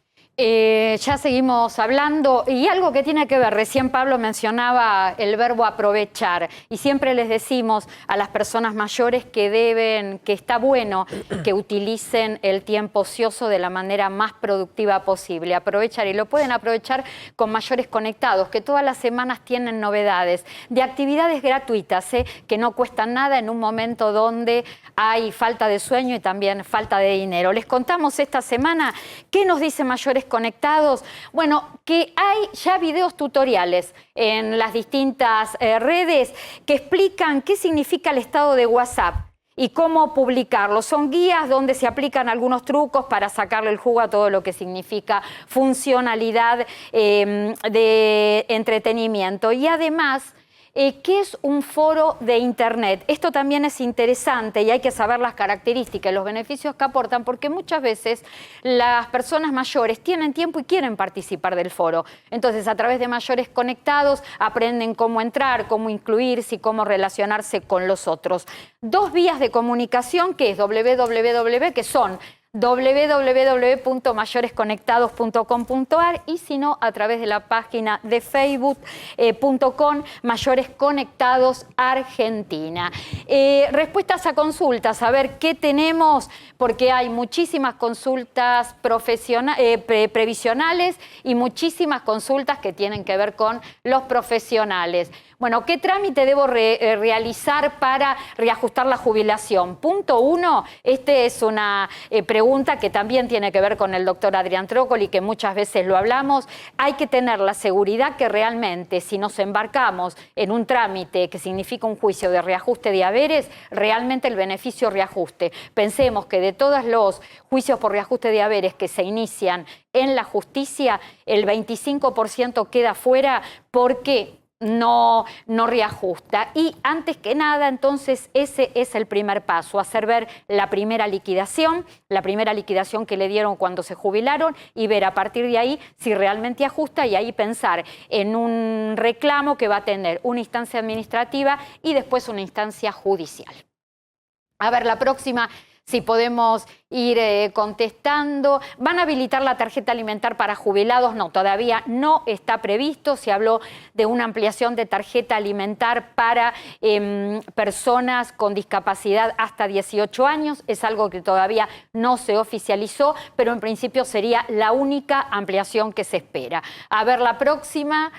A: Ya seguimos hablando y algo que tiene que ver, recién Pablo mencionaba el verbo aprovechar y siempre les decimos a las personas mayores que está bueno que utilicen el tiempo ocioso de la manera más productiva posible, aprovechar y lo pueden aprovechar con Mayores Conectados, que todas las semanas tienen novedades de actividades gratuitas, que no cuestan nada en un momento donde hay falta de sueño y también falta de dinero. Les contamos esta semana qué nos dice Mayores Conectados. Bueno, que hay ya videos tutoriales en las distintas redes que explican qué significa el estado de WhatsApp y cómo publicarlo. Son guías donde se aplican algunos trucos para sacarle el jugo a todo lo que significa funcionalidad de entretenimiento. Y además, ¿qué es un foro de Internet? Esto también es interesante y hay que saber las características, los beneficios que aportan, porque muchas veces las personas mayores tienen tiempo y quieren participar del foro. Entonces, a través de Mayores Conectados aprenden cómo entrar, cómo incluirse y cómo relacionarse con los otros. 2 vías de comunicación que es que son www.mayoresconectados.com.ar y si no, a través de la página de facebook.com Mayores Conectados Argentina. Respuestas a consultas, a ver qué tenemos, porque hay muchísimas consultas previsionales y muchísimas consultas que tienen que ver con los profesionales. Bueno, ¿qué trámite debo realizar para reajustar la jubilación? Punto 1, esta es una pregunta que también tiene que ver con el doctor Adrián Trócoli, que muchas veces lo hablamos. Hay que tener la seguridad que realmente si nos embarcamos en un trámite que significa un juicio de reajuste de haberes, realmente el beneficio reajuste. Pensemos que de todos los juicios por reajuste de haberes que se inician en la justicia, el 25% queda fuera porque no reajusta. Y antes que nada, entonces, ese es el primer paso, hacer ver la primera liquidación que le dieron cuando se jubilaron y ver a partir de ahí si realmente ajusta y ahí pensar en un reclamo que va a tener una instancia administrativa y después una instancia judicial. A ver, la próxima, si podemos ir contestando. ¿Van a habilitar la tarjeta alimentar para jubilados? No, todavía no está previsto. Se habló de una ampliación de tarjeta alimentar para personas con discapacidad hasta 18 años. Es algo que todavía no se oficializó, pero en principio sería la única ampliación que se espera. A ver, la próxima.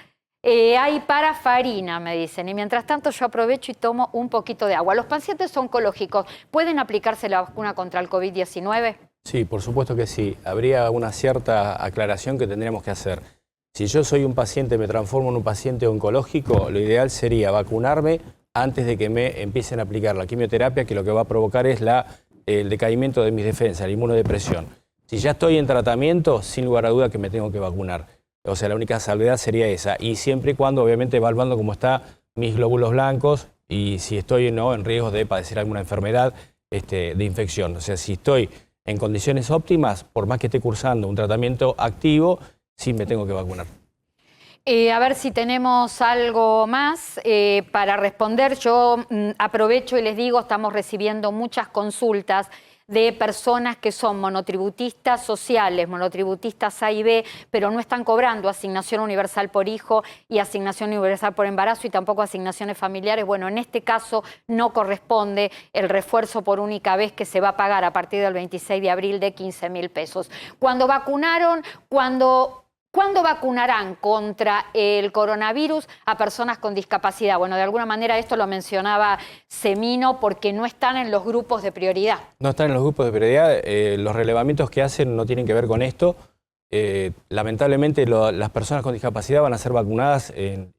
A: Hay para farina, me dicen, y mientras tanto yo aprovecho y tomo un poquito de agua. ¿Los pacientes oncológicos pueden aplicarse la vacuna contra el COVID-19?
F: Sí, por supuesto que sí. Habría una cierta aclaración que tendríamos que hacer. Si yo soy un paciente, me transformo en un paciente oncológico, lo ideal sería vacunarme antes de que me empiecen a aplicar la quimioterapia, que lo que va a provocar es el decaimiento de mis defensas, la inmunodepresión. Si ya estoy en tratamiento, sin lugar a duda que me tengo que vacunar. O sea, la única salvedad sería esa. Y siempre y cuando, obviamente, evaluando cómo están mis glóbulos blancos y si estoy no en riesgo de padecer alguna enfermedad de infección. O sea, si estoy en condiciones óptimas, por más que esté cursando un tratamiento activo, sí me tengo que vacunar.
A: A ver si tenemos algo más para responder. Yo aprovecho y les digo, estamos recibiendo muchas consultas de personas que son monotributistas sociales, monotributistas A y B, pero no están cobrando asignación universal por hijo y asignación universal por embarazo y tampoco asignaciones familiares. Bueno, en este caso no corresponde el refuerzo por única vez que se va a pagar a partir del 26 de abril de 15.000 pesos. ¿Cuándo vacunarán contra el coronavirus a personas con discapacidad? Bueno, de alguna manera esto lo mencionaba Semino porque no están en los grupos de prioridad.
F: No están en los grupos de prioridad. Los relevamientos que hacen no tienen que ver con esto. Lamentablemente las personas con discapacidad van a ser vacunadas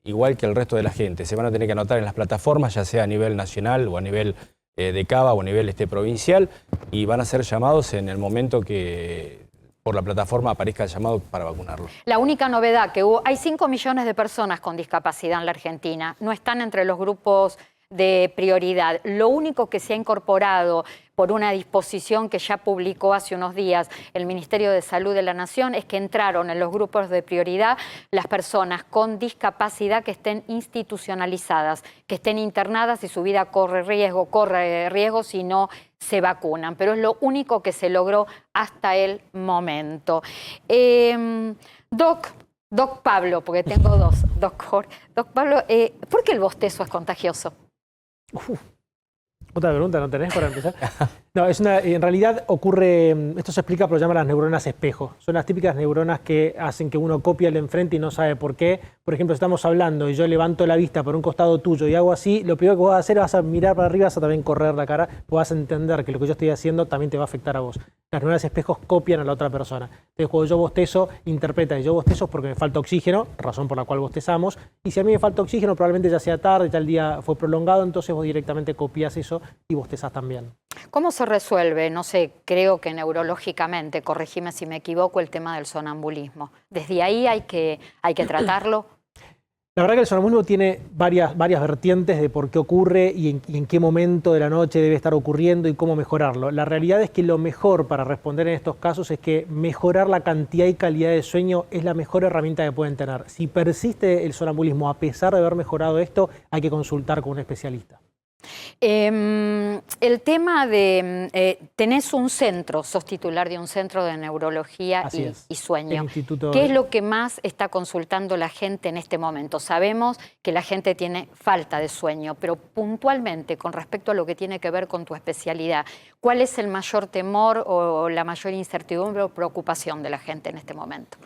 F: igual que el resto de la gente. Se van a tener que anotar en las plataformas, ya sea a nivel nacional o a nivel de Cava o a nivel provincial, y van a ser llamados en el momento que por la plataforma aparezca el llamado para vacunarlo.
A: La única novedad que hubo, hay 5 millones de personas con discapacidad en la Argentina, no están entre los grupos de prioridad. Lo único que se ha incorporado por una disposición que ya publicó hace unos días el Ministerio de Salud de la Nación es que entraron en los grupos de prioridad las personas con discapacidad que estén institucionalizadas, que estén internadas y su vida corre riesgo si no se vacunan. Pero es lo único que se logró hasta el momento. Doc Pablo, porque tengo dos. Doc Pablo, ¿por qué el bostezo es contagioso?
J: Otra pregunta, ¿no tenés para empezar? No, en realidad ocurre, esto se explica por lo que llaman las neuronas espejo. Son las típicas neuronas que hacen que uno copie al de enfrente y no sabe por qué. Por ejemplo, si estamos hablando y yo levanto la vista por un costado tuyo y hago así, lo primero que vas a hacer vas a mirar para arriba, vas a también correr la cara, vas a entender que lo que yo estoy haciendo también te va a afectar a vos. Las neuronas espejos copian a la otra persona. Entonces, cuando yo bostezo, interpreta que yo bostezo porque me falta oxígeno, razón por la cual bostezamos, y si a mí me falta oxígeno, probablemente ya sea tarde, ya el día fue prolongado, entonces vos directamente copias eso y bostezás también.
A: ¿Cómo se resuelve? No sé, creo que neurológicamente, corregime si me equivoco, el tema del sonambulismo. ¿Desde ahí hay que tratarlo?
J: La verdad que el sonambulismo tiene varias vertientes de por qué ocurre y en qué momento de la noche debe estar ocurriendo y cómo mejorarlo. La realidad es que lo mejor para responder en estos casos es que mejorar la cantidad y calidad de sueño es la mejor herramienta que pueden tener. Si persiste el sonambulismo a pesar de haber mejorado esto, hay que consultar con un especialista.
A: El tema de, tenés un centro, sos titular de un centro de neurología y sueño. ¿Qué es lo que más está consultando la gente en este momento? Sabemos que la gente tiene falta de sueño, pero puntualmente con respecto a lo que tiene que ver con tu especialidad, ¿cuál es el mayor temor o la mayor incertidumbre o preocupación de la gente en este momento?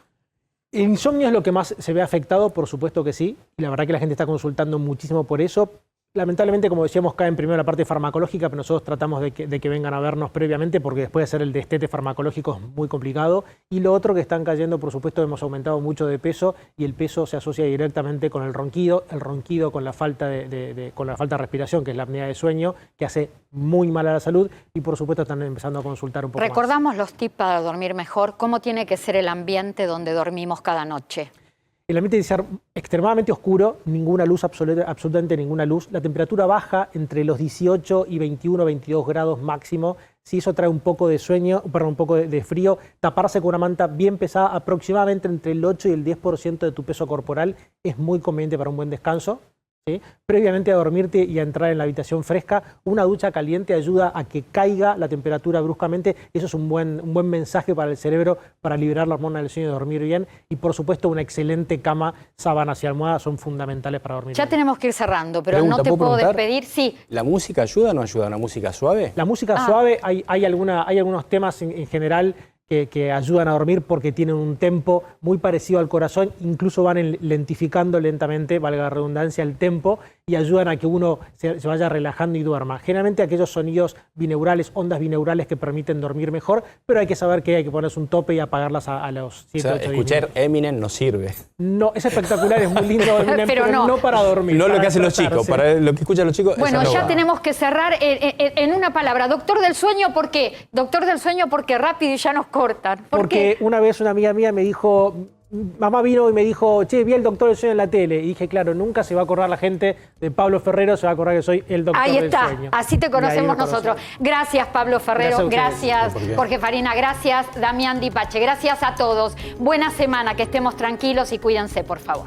J: El insomnio es lo que más se ve afectado, por supuesto que sí. Y la verdad que la gente está consultando muchísimo por eso. Lamentablemente, como decíamos, cae en primero la parte farmacológica, pero nosotros tratamos de que vengan a vernos previamente porque después de hacer el destete farmacológico es muy complicado. Y lo otro que están cayendo, por supuesto, hemos aumentado mucho de peso y el peso se asocia directamente con el ronquido con la falta de respiración, que es la apnea de sueño, que hace muy mal a la salud y por supuesto están empezando a consultar un poco más.
A: Recordamos los tips para dormir mejor. ¿Cómo tiene que ser el ambiente donde dormimos cada noche?
J: El ambiente debe ser extremadamente oscuro, ninguna luz, absolutamente ninguna luz. La temperatura baja entre los 18 y 21, 22 grados máximo. Si eso trae un poco de sueño, un poco de frío, taparse con una manta bien pesada, aproximadamente entre el 8 y el 10% de tu peso corporal, es muy conveniente para un buen descanso. ¿Sí? Previamente a dormirte y a entrar en la habitación fresca, una ducha caliente ayuda a que caiga la temperatura bruscamente. Eso es un buen mensaje para el cerebro para liberar la hormona del sueño y dormir bien. Y por supuesto una excelente cama, sábanas y almohadas son fundamentales para dormir
A: ya
J: bien.
A: Tenemos que ir cerrando, pero no te puedo despedir. Sí.
F: ¿La música ayuda o no ayuda? ¿Una música suave?
J: La música suave, hay algunos temas en general que ayudan a dormir porque tienen un tempo muy parecido al corazón, incluso van lentificando lentamente, valga la redundancia, el tempo y ayudan a que uno se vaya relajando y duerma. Generalmente aquellos sonidos bineurales, ondas bineurales que permiten dormir mejor, pero hay que saber que hay que ponerse un tope y apagarlas a los 7, 8 días.
F: Escuchar Eminem no sirve.
J: No, es espectacular, es muy lindo Eminem, pero no para dormir.
F: No lo que hacen los chicos, para lo que escuchan los chicos.
A: Bueno, ya tenemos que cerrar en una palabra. Doctor del sueño, ¿por qué? Doctor del sueño, porque rápido y ya nos cortan.
J: Porque una vez una amiga mía me dijo, mamá vino y me dijo, che, vi el Doctor del Sueño en la tele. Y dije, claro, nunca se va a acordar la gente de Pablo Ferrero, se va a acordar que soy el Doctor del Sueño.
A: Ahí está, así te conocemos nosotros. Gracias, Pablo Ferrero, gracias Jorge Farina, gracias Damián Dipache, gracias a todos. Buena semana, que estemos tranquilos y cuídense, por favor.